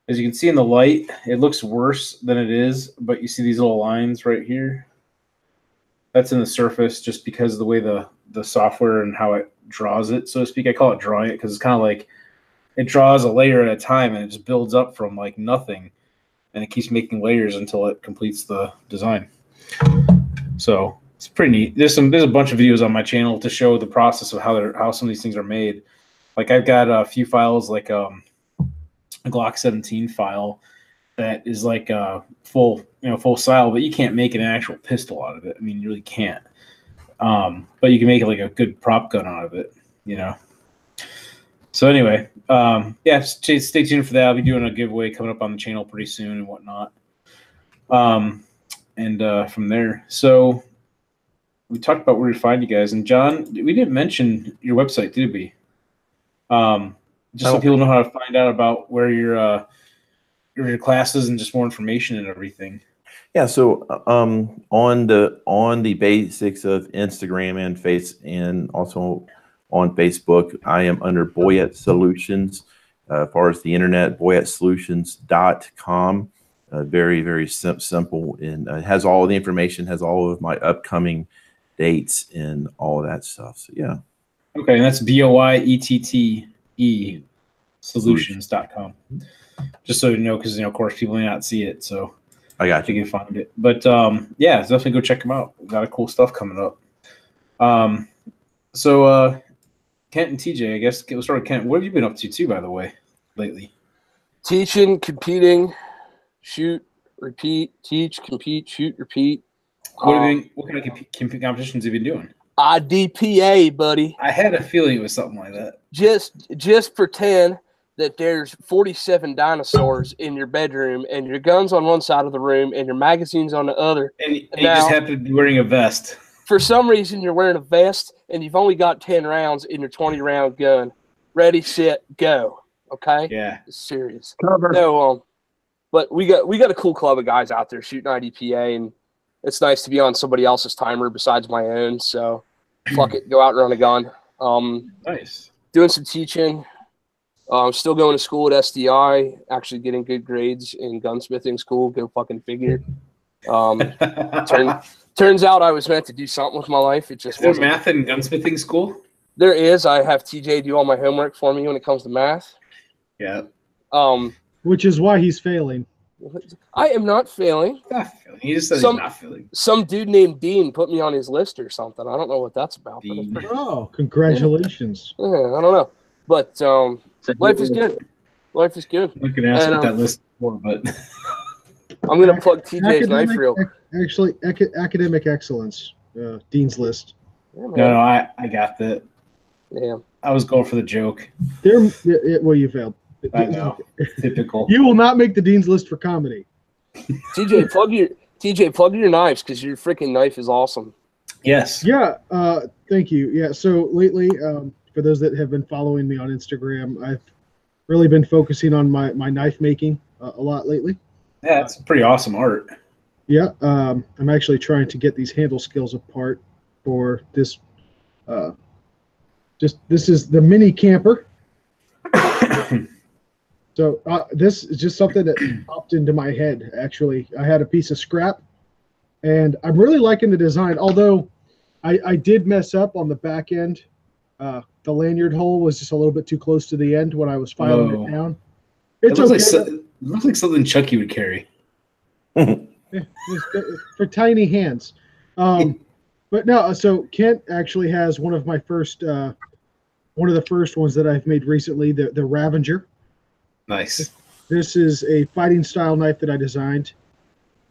as you can see in the light, it looks worse than it is, but you see these little lines right here. That's in the surface just because of the way the software and how it draws it, so to speak. I call it drawing it because it's kind of like it draws a layer at a time and it just builds up from like nothing, and it keeps making layers until it completes the design. So it's pretty neat. There's a bunch of videos on my channel to show the process of how some of these things are made. Like I've got a few files, like a Glock 17 file that is like full style, but you can't make an actual pistol out of it. I mean, you really can't. But you can make it like a good prop gun out of it, So anyway, yeah, stay tuned for that. I'll be doing a giveaway coming up on the channel pretty soon and whatnot. And from there, so we talked about where to find you guys. And John, we didn't mention your website, did we? Just so people know how to find out about where your classes and just more information and everything. Yeah, so on the basics of Instagram and and also on Facebook, I am under Boyette Solutions. As far as the internet, boyettesolutions.com. Very, very simple, and has all the information, has all of my upcoming dates and all of that stuff. So yeah. Okay, and that's BOYETTE solutions.com. Just so you know, because of course people may not see it, so I got you. You can find it. But yeah, definitely go check them out. We've got a cool stuff coming up. So Kent and TJ, I guess we'll start with Kent. What have you been up to too, by the way, lately? Teaching, competing, shoot, repeat, teach, compete, shoot, repeat. What kind of competitions have you been doing? IDPA, buddy. I had a feeling it was something like that. Just pretend that there's 47 dinosaurs in your bedroom and your gun's on one side of the room and your magazine's on the other. And you just happen to be wearing a vest. For some reason, you're wearing a vest and you've only got 10 rounds in your 20-round gun. Ready, set, go. Okay? Yeah. It's serious. Cover. No, but we got a cool club of guys out there shooting IDPA, and it's nice to be on somebody else's timer besides my own. So, fuck it, go out and run a gun. Nice. Doing some teaching. Still going to school at SDI. Actually getting good grades in gunsmithing school. Go fucking figure. Turns out I was meant to do something with my life. It just wasn't. Is there math in gunsmithing school? There is. I have TJ do all my homework for me when it comes to math. Yeah. Which is why he's failing. I am not failing. He just said he's not failing. Some dude named Dean put me on his list or something. I don't know what that's about. Oh, congratulations. Yeah, I don't know. But life is good. Life is good. I'm going to ask what that list for, but I'm going to plug TJ's knife reel. Actually, academic excellence, Dean's list. Yeah, no, I got that. Yeah. I was going for the joke. Well, you failed. I know. Typical. You will not make the Dean's list for comedy. TJ, plug your knives because your freaking knife is awesome. Yes. Yeah. Thank you. Yeah. So lately, for those that have been following me on Instagram, I've really been focusing on my knife making a lot lately. Yeah, it's pretty awesome art. Yeah. I'm actually trying to get these handle skills apart for this. This is the mini camper. So this is just something that popped into my head. Actually, I had a piece of scrap, and I'm really liking the design. Although I did mess up on the back end. The lanyard hole was just a little bit too close to the end when I was filing it down. It looks like something Chucky would carry. For tiny hands. But no, so Kent actually has one of the first ones that I've made recently, the Ravager. Nice. This is a fighting style knife that I designed.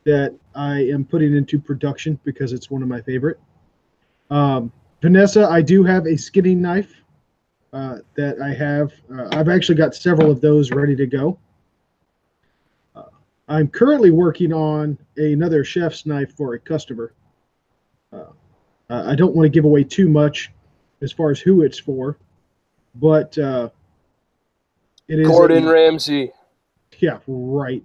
that I am putting into production because it's one of my favorite. Vanessa, I do have a skinning knife that I have. I've actually got several of those ready to go. I'm currently working on another chef's knife for a customer. I don't want to give away too much as far as who it's for, but it is Gordon Ramsay. Yeah, right.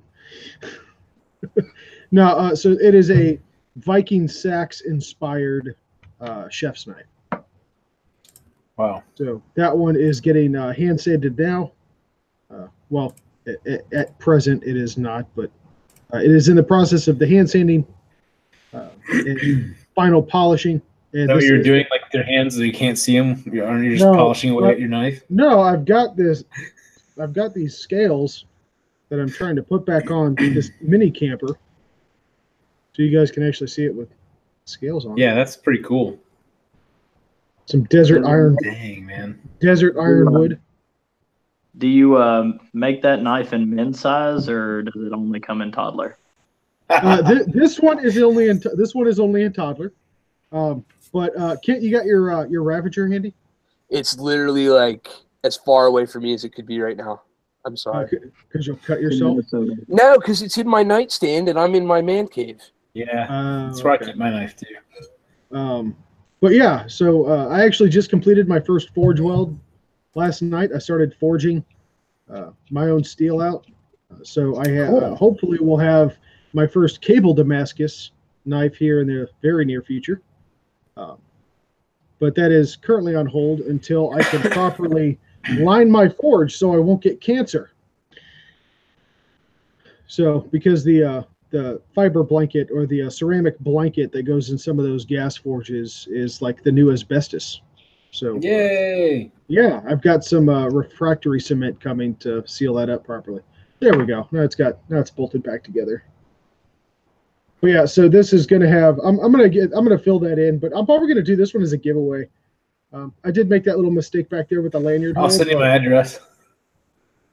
No, so it is a Viking Sax inspired chef's knife. Wow. So that one is getting hand sanded now. Well, at present it is not, but it is in the process of the hand sanding and final polishing. And so you're doing like with your hands so you can't see them? You're just polishing away at your knife? No, I've got this. I've got these scales that I'm trying to put back on this mini camper, so you guys can actually see it with scales on. Yeah, that's pretty cool. Some desert iron. Dang, man. Desert ironwood. Do you make that knife in men's size, or does it only come in toddler? This one is only in toddler. But Kent, you got your Ravager handy? It's literally like as far away from me as it could be right now. I'm sorry. Because you'll cut yourself? No, because it's in my nightstand and I'm in my man cave. Yeah, that's where I keep my knife too. But yeah, so I actually just completed my first forge weld last night. I started forging my own steel out. So I have hopefully we'll have my first cable Damascus knife here in the very near future. But that is currently on hold until I can properly line my forge so I won't get cancer. So because the fiber blanket or the ceramic blanket that goes in some of those gas forges is like the new asbestos. So yay! Yeah, I've got some refractory cement coming to seal that up properly. There we go. Now it's bolted back together. But yeah, so this is going to have. I'm going to fill that in, but I'm probably going to do this one as a giveaway. I did make that little mistake back there with the lanyard. I'll send you my address.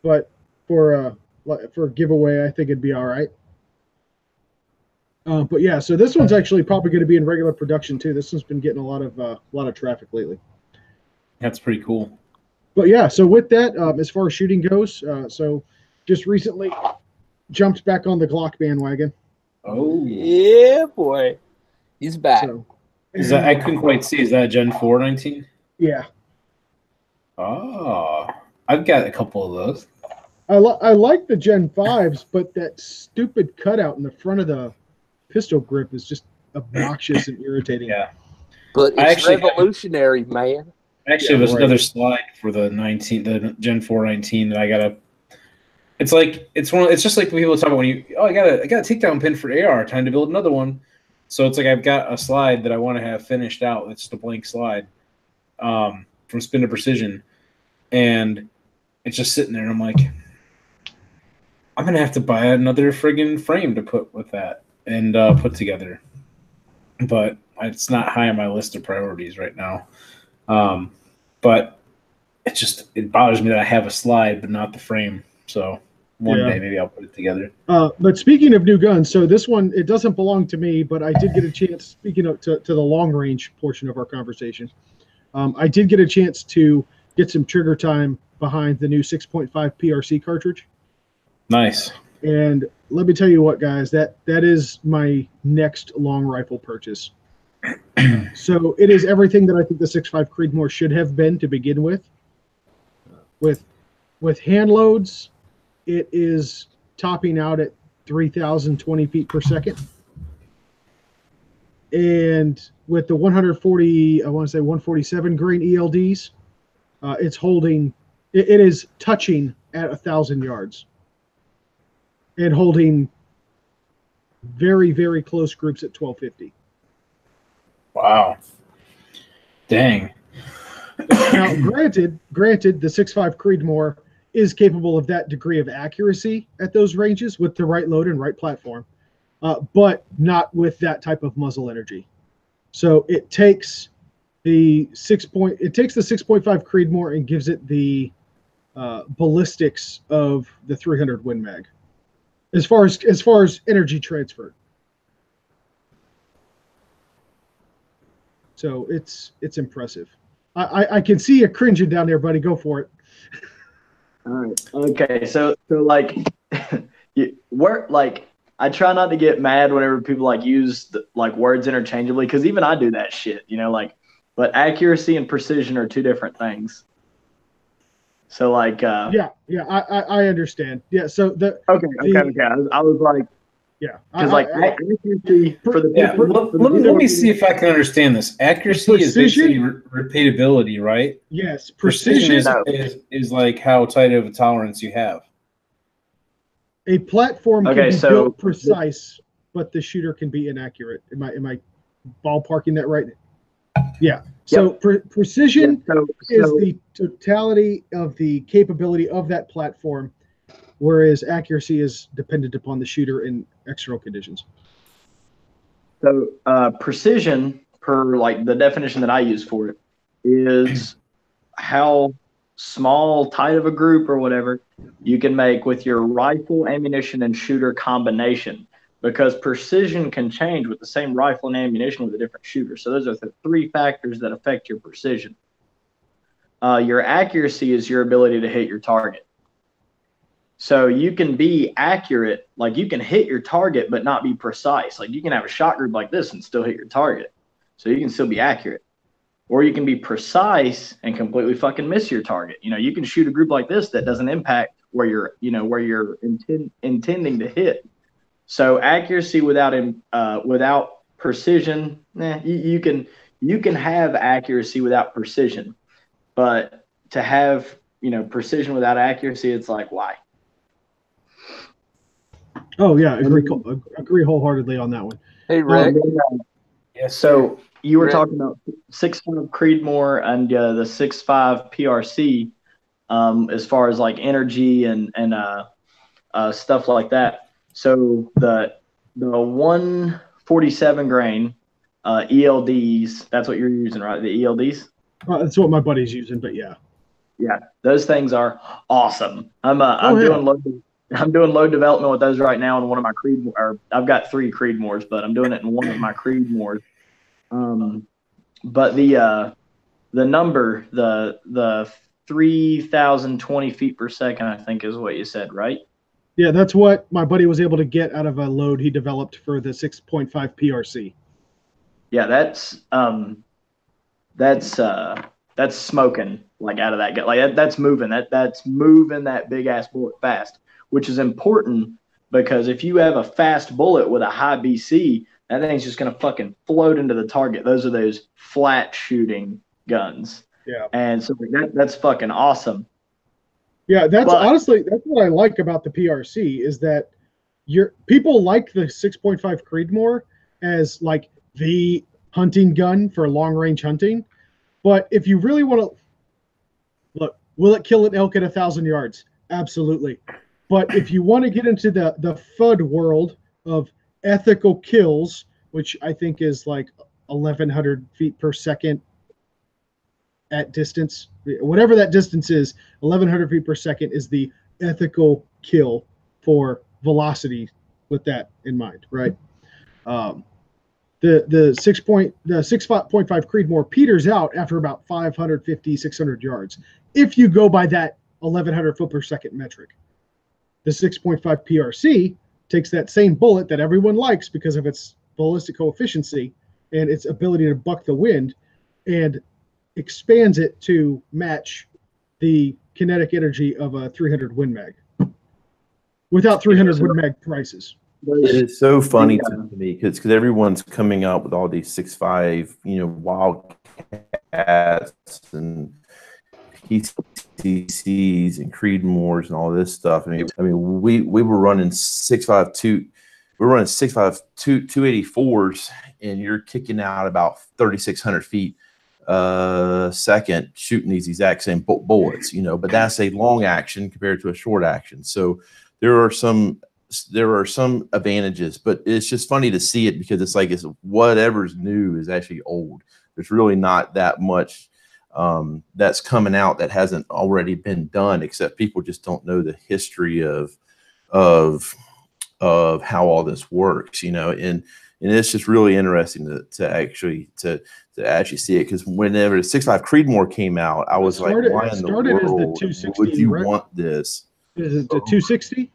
But for giveaway, I think it'd be all right. But yeah, so this one's actually probably going to be in regular production too. This one's been getting a lot of traffic lately. That's pretty cool. But yeah, so with that, as far as shooting goes, so just recently jumped back on the Glock bandwagon. Oh yeah, boy, he's back. So, is that I couldn't quite see? Is that a Gen 419? Yeah. Oh, I've got a couple of those. I like the Gen 5s, but that stupid cutout in the front of the pistol grip is just obnoxious and irritating. Yeah, but it's revolutionary, man. Actually, there's another slide for the Gen 419 that I gotta. It's just like people talk about when I got a takedown pin for AR, time to build another one. So it's like I've got a slide that I want to have finished out. It's just a blank slide from Spin to Precision, and it's just sitting there. And I'm like, I'm gonna have to buy another friggin' frame to put with that and put together. But it's not high on my list of priorities right now. But it bothers me that I have a slide but not the frame. So one day maybe I'll put it together. But speaking of new guns, so this one, it doesn't belong to me, but I did get a chance, speaking of to the long range portion of our conversation, I did get a chance to get some trigger time behind the new 6.5 PRC cartridge. Nice. And let me tell you what, guys, that is my next long rifle purchase. So it is everything that I think the 6.5 Creedmoor should have been to begin with. With hand loads, it is topping out at 3,020 feet per second. And with the 140, I want to say 147 grain ELDs, it's holding, it is touching at 1,000 yards and holding very, very close groups at 1250. Wow. Dang. Now, granted, the 6.5 Creedmoor is capable of that degree of accuracy at those ranges with the right load and right platform, but not with that type of muzzle energy. So it takes the 6.5 Creedmoor and gives it the ballistics of the 300 Win Mag, as far as energy transfer. So it's impressive. I can see you cringing down there, buddy. Go for it. All right. Okay. So like, I try not to get mad whenever people like use like words interchangeably, because even I do that shit, like, but accuracy and precision are two different things. So like, I understand. Yeah. So okay. I was like, yeah, because like accuracy for the let me see if I can understand this. Accuracy is basically repeatability, right? Yes. Precision is like how tight of a tolerance you have. A platform can be built precise, but the shooter can be inaccurate. Am I ballparking that right? Yeah. So precision is the totality of the capability of that platform, whereas accuracy is dependent upon the shooter in external conditions. So precision, per like the definition that I use for it, is how small, tight of a group or whatever you can make with your rifle, ammunition, and shooter combination, because precision can change with the same rifle and ammunition with a different shooter. So those are the three factors that affect your precision. Your accuracy is your ability to hit your target. So you can be accurate, like you can hit your target but not be precise. Like you can have a shot group like this and still hit your target. So you can still be accurate. Or you can be precise and completely fucking miss your target. You can shoot a group like this that doesn't impact where you're intending to hit. So accuracy without precision, you can have accuracy without precision, but to have precision without accuracy, it's like, why? Oh yeah, agree wholeheartedly on that one. Hey Rick. Yes. So you were talking about 6.5 Creedmoor and the 6.5 PRC, as far as like energy and stuff like that. So the 147 grain ELDs, that's what you're using, right? The ELDs. That's what my buddy's using, but yeah. Yeah, those things are awesome. I'm doing load development with those right now in one of my Creedmoor. I've got 3 Creedmoors, but I'm doing it in one of my Creedmoors. But the number, the 3,020 feet per second, I think is what you said, right? Yeah, that's what my buddy was able to get out of a load he developed for the 6.5 PRC. Yeah, that's smoking like out of that gut. Like that's moving. That's moving that big ass bullet fast, which is important because if you have a fast bullet with a high BC, that thing's just gonna fucking float into the target. Those are those flat shooting guns. Yeah. And so that's fucking awesome. Yeah, honestly that's what I like about the PRC is that people like the 6.5 Creedmoor as like the hunting gun for long range hunting. But if you really want to look, will it kill an elk at 1,000 yards? Absolutely. But if you want to get into the FUD world of ethical kills, which I think is like 1,100 feet per second at distance, whatever that distance is, 1,100 feet per second is the ethical kill for velocity with that in mind, right? The 6.5 Creedmoor peters out after about 550, 600 yards. If you go by that 1,100 foot per second metric, the 6.5 PRC takes that same bullet that everyone likes because of its ballistic coefficient and its ability to buck the wind and expands it to match the kinetic energy of a 300 Win Mag without 300 Win Mag prices. It's so funny to me because everyone's coming out with all these 6.5, Wildcats and PCCs and Creedmoors and all this stuff. I mean, we were running 6.5 284s, and you're kicking out about 3,600 feet second shooting these exact same bullets, but that's a long action compared to a short action. So there are some advantages, but it's just funny to see it because it's like whatever's new is actually old. There's really not that much that's coming out that hasn't already been done, except people just don't know the history of how all this works, and And it's just really interesting to actually see it, because whenever the 6.5 Creedmoor came out, I was like, why in the world would you want this? Is it the 260?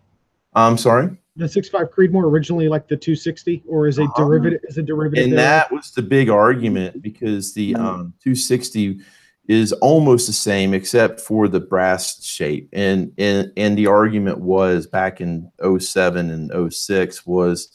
I'm sorry? The 6.5 Creedmoor originally like the 260, or is a derivative? Is a derivative? And that was the big argument, because the 260 is almost the same except for the brass shape. And the argument was back in 07 and 06 was,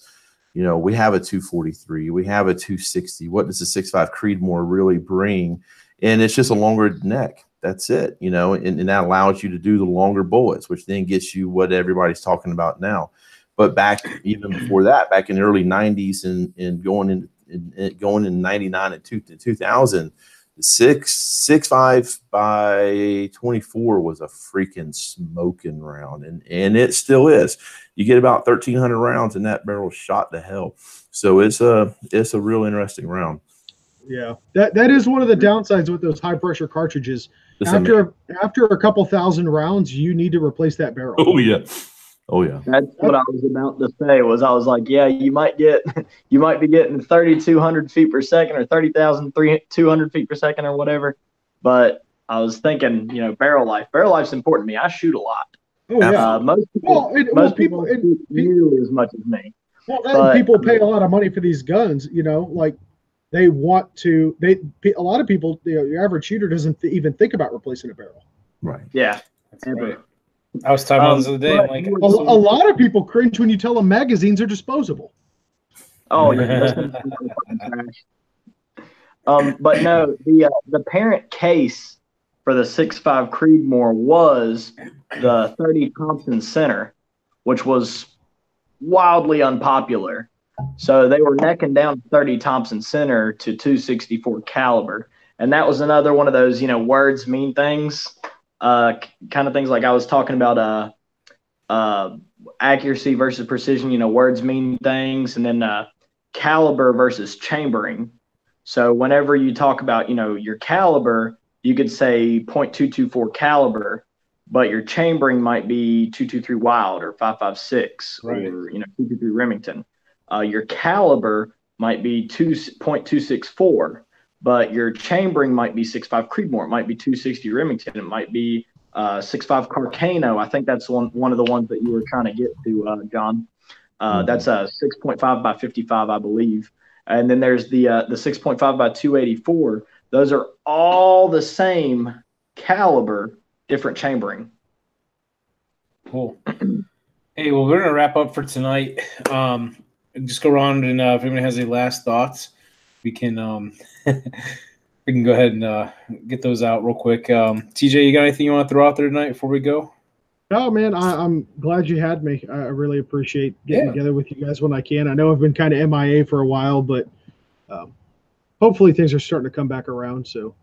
we have a 243, we have a 260. What does the 6.5 Creedmoor really bring? And it's just a longer neck. That's it, and that allows you to do the longer bullets, which then gets you what everybody's talking about now. But back even before that, back in the early 90s and going in 99 and 2000, the 6.5 by 24 was a freaking smoking round, and it still is. You get about 1,300 rounds in that barrel shot to hell. So it's a real interesting round. Yeah, that is one of the downsides with those high pressure cartridges. After a couple thousand rounds, you need to replace that barrel. Oh yeah. Oh yeah. That's what I was about to say. I was like, yeah, you might be getting 3,200 feet per second or 30,200 feet per second or whatever. But I was thinking, barrel life. Barrel life's important to me. I shoot a lot. Oh yeah. Most people shoot nearly as much as me. Well, people pay a lot of money for these guns. Like they want to. A lot of people, your average shooter doesn't even think about replacing a barrel. Right. Yeah. Right. I was talking about this the other day. Like, a lot of people cringe when you tell them magazines are disposable. Oh yeah. But no, the parent case for the 6.5 Creedmoor was the 30 Thompson Center, which was wildly unpopular. So they were necking down 30 Thompson Center to 264 caliber, and that was another one of those words mean things. Kind of things like I was talking about accuracy versus precision, words mean things, and then caliber versus chambering. So whenever you talk about, your caliber, you could say .224 caliber, but your chambering might be 223 Wild or 5.56 right. or 223 Remington. Your caliber might be .264. But your chambering might be 6.5 Creedmoor. It might be 260 Remington. It might be 6.5 Carcano. I think that's one of the ones that you were trying to get to, John. That's a 6.5 by 55, I believe. And then there's the 6.5 by 284. Those are all the same caliber, different chambering. Cool. Hey, well, we're gonna wrap up for tonight. Just go around, and if anyone has any last thoughts, we can go ahead and get those out real quick. TJ, you got anything you want to throw out there tonight before we go? No, man, I'm glad you had me. I really appreciate getting together with you guys when I can. I know I've been kind of MIA for a while, but hopefully things are starting to come back around. So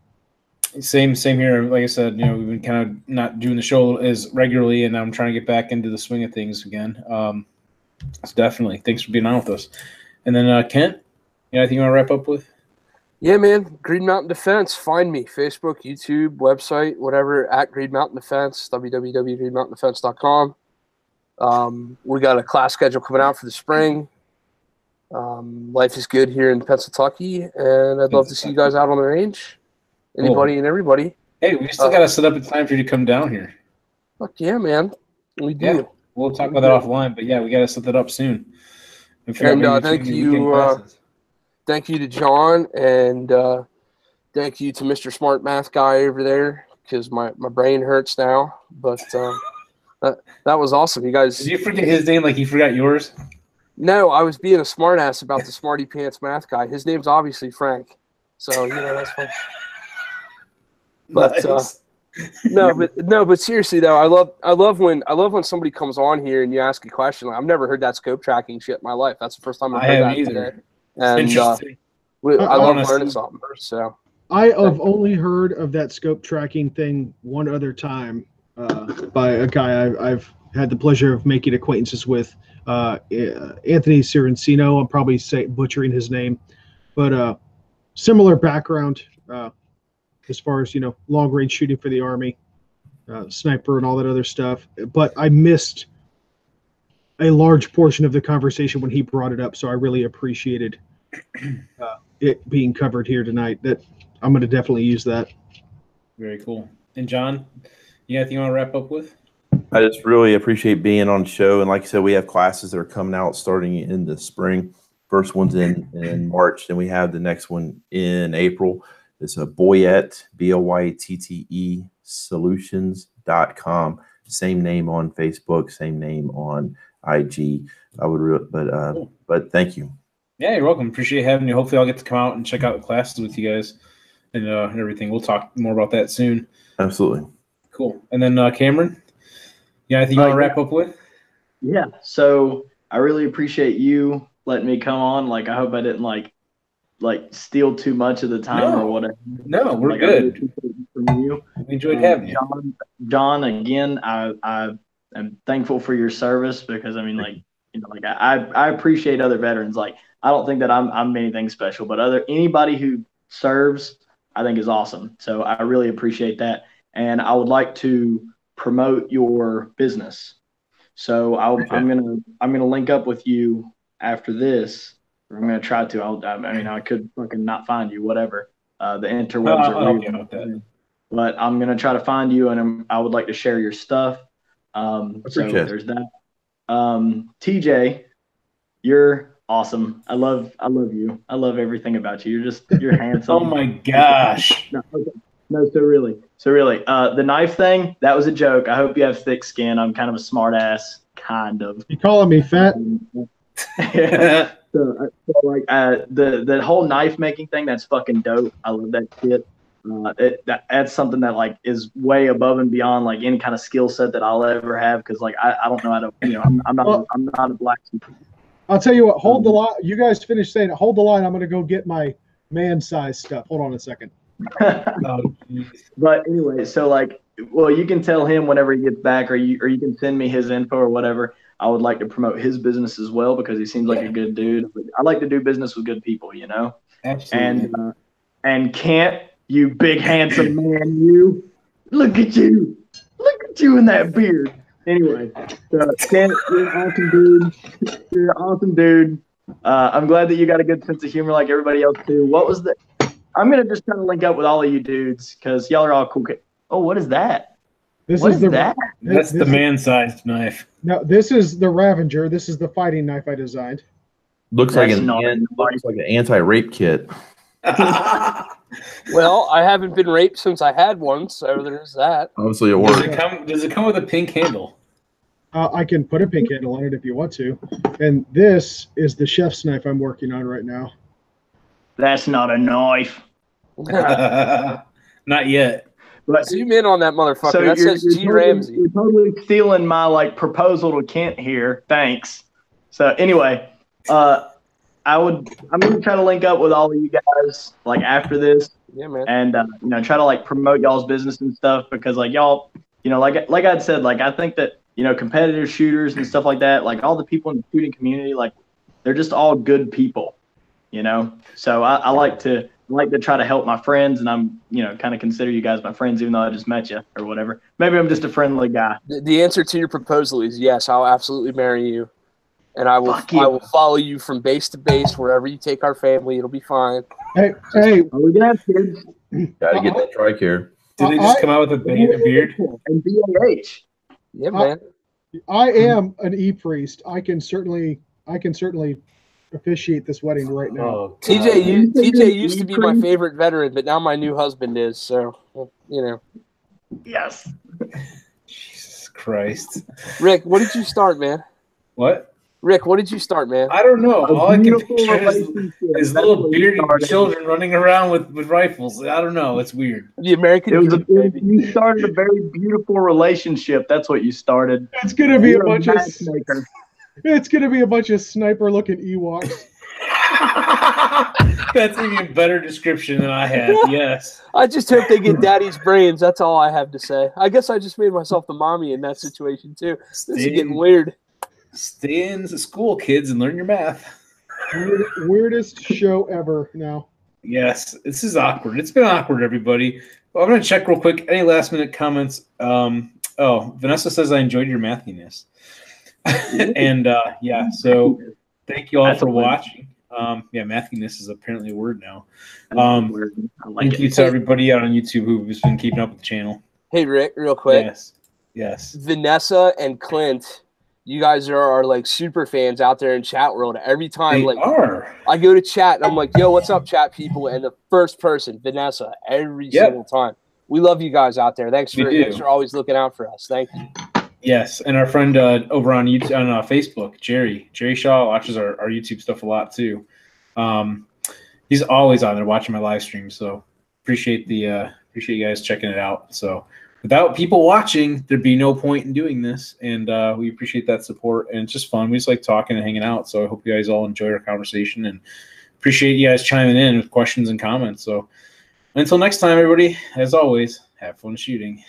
same here. Like I said, we've been kind of not doing the show as regularly, and I'm trying to get back into the swing of things again. So definitely, thanks for being on with us. And then Kent, anything you want to wrap up with? Yeah, man. Green Mountain Defense. Find me. Facebook, YouTube, website, whatever, at Green Mountain Defense, www.greenmountaindefense.com. We got a class schedule coming out for the spring. Life is good here in Pennsylvania, and I'd love to see you guys out on the range. Anybody and everybody. Hey, we still got to set up a time for you to come down here. Fuck yeah, man. We do. Yeah, we'll talk about that offline, but yeah, we got to set that up soon. And thank you to John, and thank you to Mr. Smart Math guy over there, because my brain hurts now. But that was awesome. You guys. Did you forget his name like you forgot yours? No, I was being a smartass about the Smarty Pants Math guy. His name's obviously Frank, so that's fine. But nice. but seriously though, I love when somebody comes on here and you ask a question. Like, I've never heard that scope tracking shit in my life. That's the first time I've heard that either. today. And interesting. I love learning something. So I have only heard of that scope tracking thing one other time by a guy I've had the pleasure of making acquaintances with, Anthony Cirancino. I'm probably butchering his name, but similar background as far as long range shooting for the Army, sniper and all that other stuff. But I missed a large portion of the conversation when he brought it up. So I really appreciated it being covered here tonight. That I'm going to definitely use that. Very cool. And John, you got anything you want to wrap up with? I just really appreciate being on the show. And like I said, we have classes that are coming out starting in the spring. First one's in March, and we have the next one in April. It's a Boyette, BOYTTE solutions.com. Same name on Facebook, same name on IG. But thank you. Yeah, you're welcome. Appreciate having you. Hopefully I'll get to come out and check out the classes with you guys and everything. We'll talk more about that soon. Absolutely. Cool. And then Cameron, you got anything you want to wrap up with? Yeah. So I really appreciate you letting me come on. Like, I hope I didn't like steal too much of the time or whatever. No, we're like, good. From you. We enjoyed having you. John, again, I am thankful for your service because, I mean, like, you know, like I appreciate other veterans. Like, I don't think that I'm anything special, but anybody who serves, I think is awesome. So I really appreciate that. And I would like to promote your business. So I'm gonna link up with you after this. Or I'm gonna try to. I could fucking not find you, whatever. The interwebs are weird. But I'm gonna try to find you, and I would like to share your stuff. So there's that. TJ, you're awesome. I love you. I love everything about you. You're handsome. Oh my gosh. No, so really. The knife thing, that was a joke. I hope you have thick skin. I'm kind of a smart ass, kind of. You calling me fat? The whole knife making thing, that's fucking dope. I love that shit. That's something that like is way above and beyond like any kind of skill set that I'll ever have, because like I don't know how to, you know, I'm not a blacksmith. I'll tell you what, hold the line. You guys finish saying it. Hold the line. I'm gonna go get my man size stuff. Hold on a second. But anyway, so like, well, you can tell him whenever he gets back, or you can send me his info or whatever. I would like to promote his business as well because he seems like a good dude. I like to do business with good people, you know. Absolutely. And Kent, you big handsome man, you look at you in that beard. Anyway, Kent, you're an awesome dude. You're an awesome dude. I'm glad that you got a good sense of humor like everybody else too. I'm gonna just kind of link up with all of you dudes because y'all are all cool. Oh, what is that? That's the man-sized knife. No, this is the Ravager. This is the fighting knife I designed. Looks like an anti-rape kit. Well, I haven't been raped since I had one, so there's that. Obviously, it works. Does it come with a pink handle? I can put a pink handle on it if you want to. And this is the chef's knife I'm working on right now. That's not a knife. Not yet. But zoom in on that motherfucker. So that says G. Ramsey. You're totally stealing my like proposal to Kent here. Thanks. So anyway, I'm gonna try to link up with all of you guys like after this. Yeah, man. And you know, try to like promote y'all's business and stuff because like y'all, you know, like I'd said, like I think that, you know, competitive shooters and stuff like that, like all the people in the shooting community, like they're just all good people, you know. So I like to try to help my friends, and I'm, you know, kind of consider you guys my friends, even though I just met you or whatever. Maybe I'm just a friendly guy. The answer to your proposal is yes. I'll absolutely marry you, and I will follow you from base to base wherever you take our family. It'll be fine. Hey, are we gonna have kids? Gotta get that TRICARE. Did they just come out with a beard? And BAH. Yeah, man. I am an priest. I can certainly officiate this wedding right now. Oh, TJ used to be my favorite veteran, but now my new husband is. So, you know. Yes. Jesus Christ. Rick, what did you start, man? What? Rick, what did you start, man? I don't know. All I can picture is little bearded children running around with rifles. I don't know. It's weird. The American. You started a very beautiful relationship. That's what you started. It's gonna be a bunch of. It's gonna be a bunch of sniper-looking Ewoks. That's an even better description than I had. Yes. I just hope they get daddy's brains. That's all I have to say. I guess I just made myself the mommy in that situation too. This is getting weird. Stay in school, kids, and learn your math. Weirdest show ever now. Yes, this is awkward. It's been awkward, everybody. Well, I'm going to check real quick. Any last-minute comments? Vanessa says, I enjoyed your mathiness. And yeah, so thank you all That's for a word. watching. Yeah, Matthewness is apparently a word now. That's a word. I like Thank you to everybody out on YouTube who's been keeping up with the channel. Hey, Rick, real quick. Yes. Vanessa and Clint, you guys are like super fans out there in chat world. Every time They are. I go to chat and I'm like, yo, what's up, chat people? And the first person, Vanessa, every single time. We love you guys out there. Thanks for always looking out for us. Thank you. Yes, and our friend over on YouTube on Facebook, Jerry Shaw, watches our YouTube stuff a lot too. He's always on there watching my live stream, so appreciate you guys checking it out. So without people watching, there'd be no point in doing this, and we appreciate that support. And it's just fun. We just like talking and hanging out. So I hope you guys all enjoy our conversation and appreciate you guys chiming in with questions and comments. So until next time, everybody, as always, have fun shooting.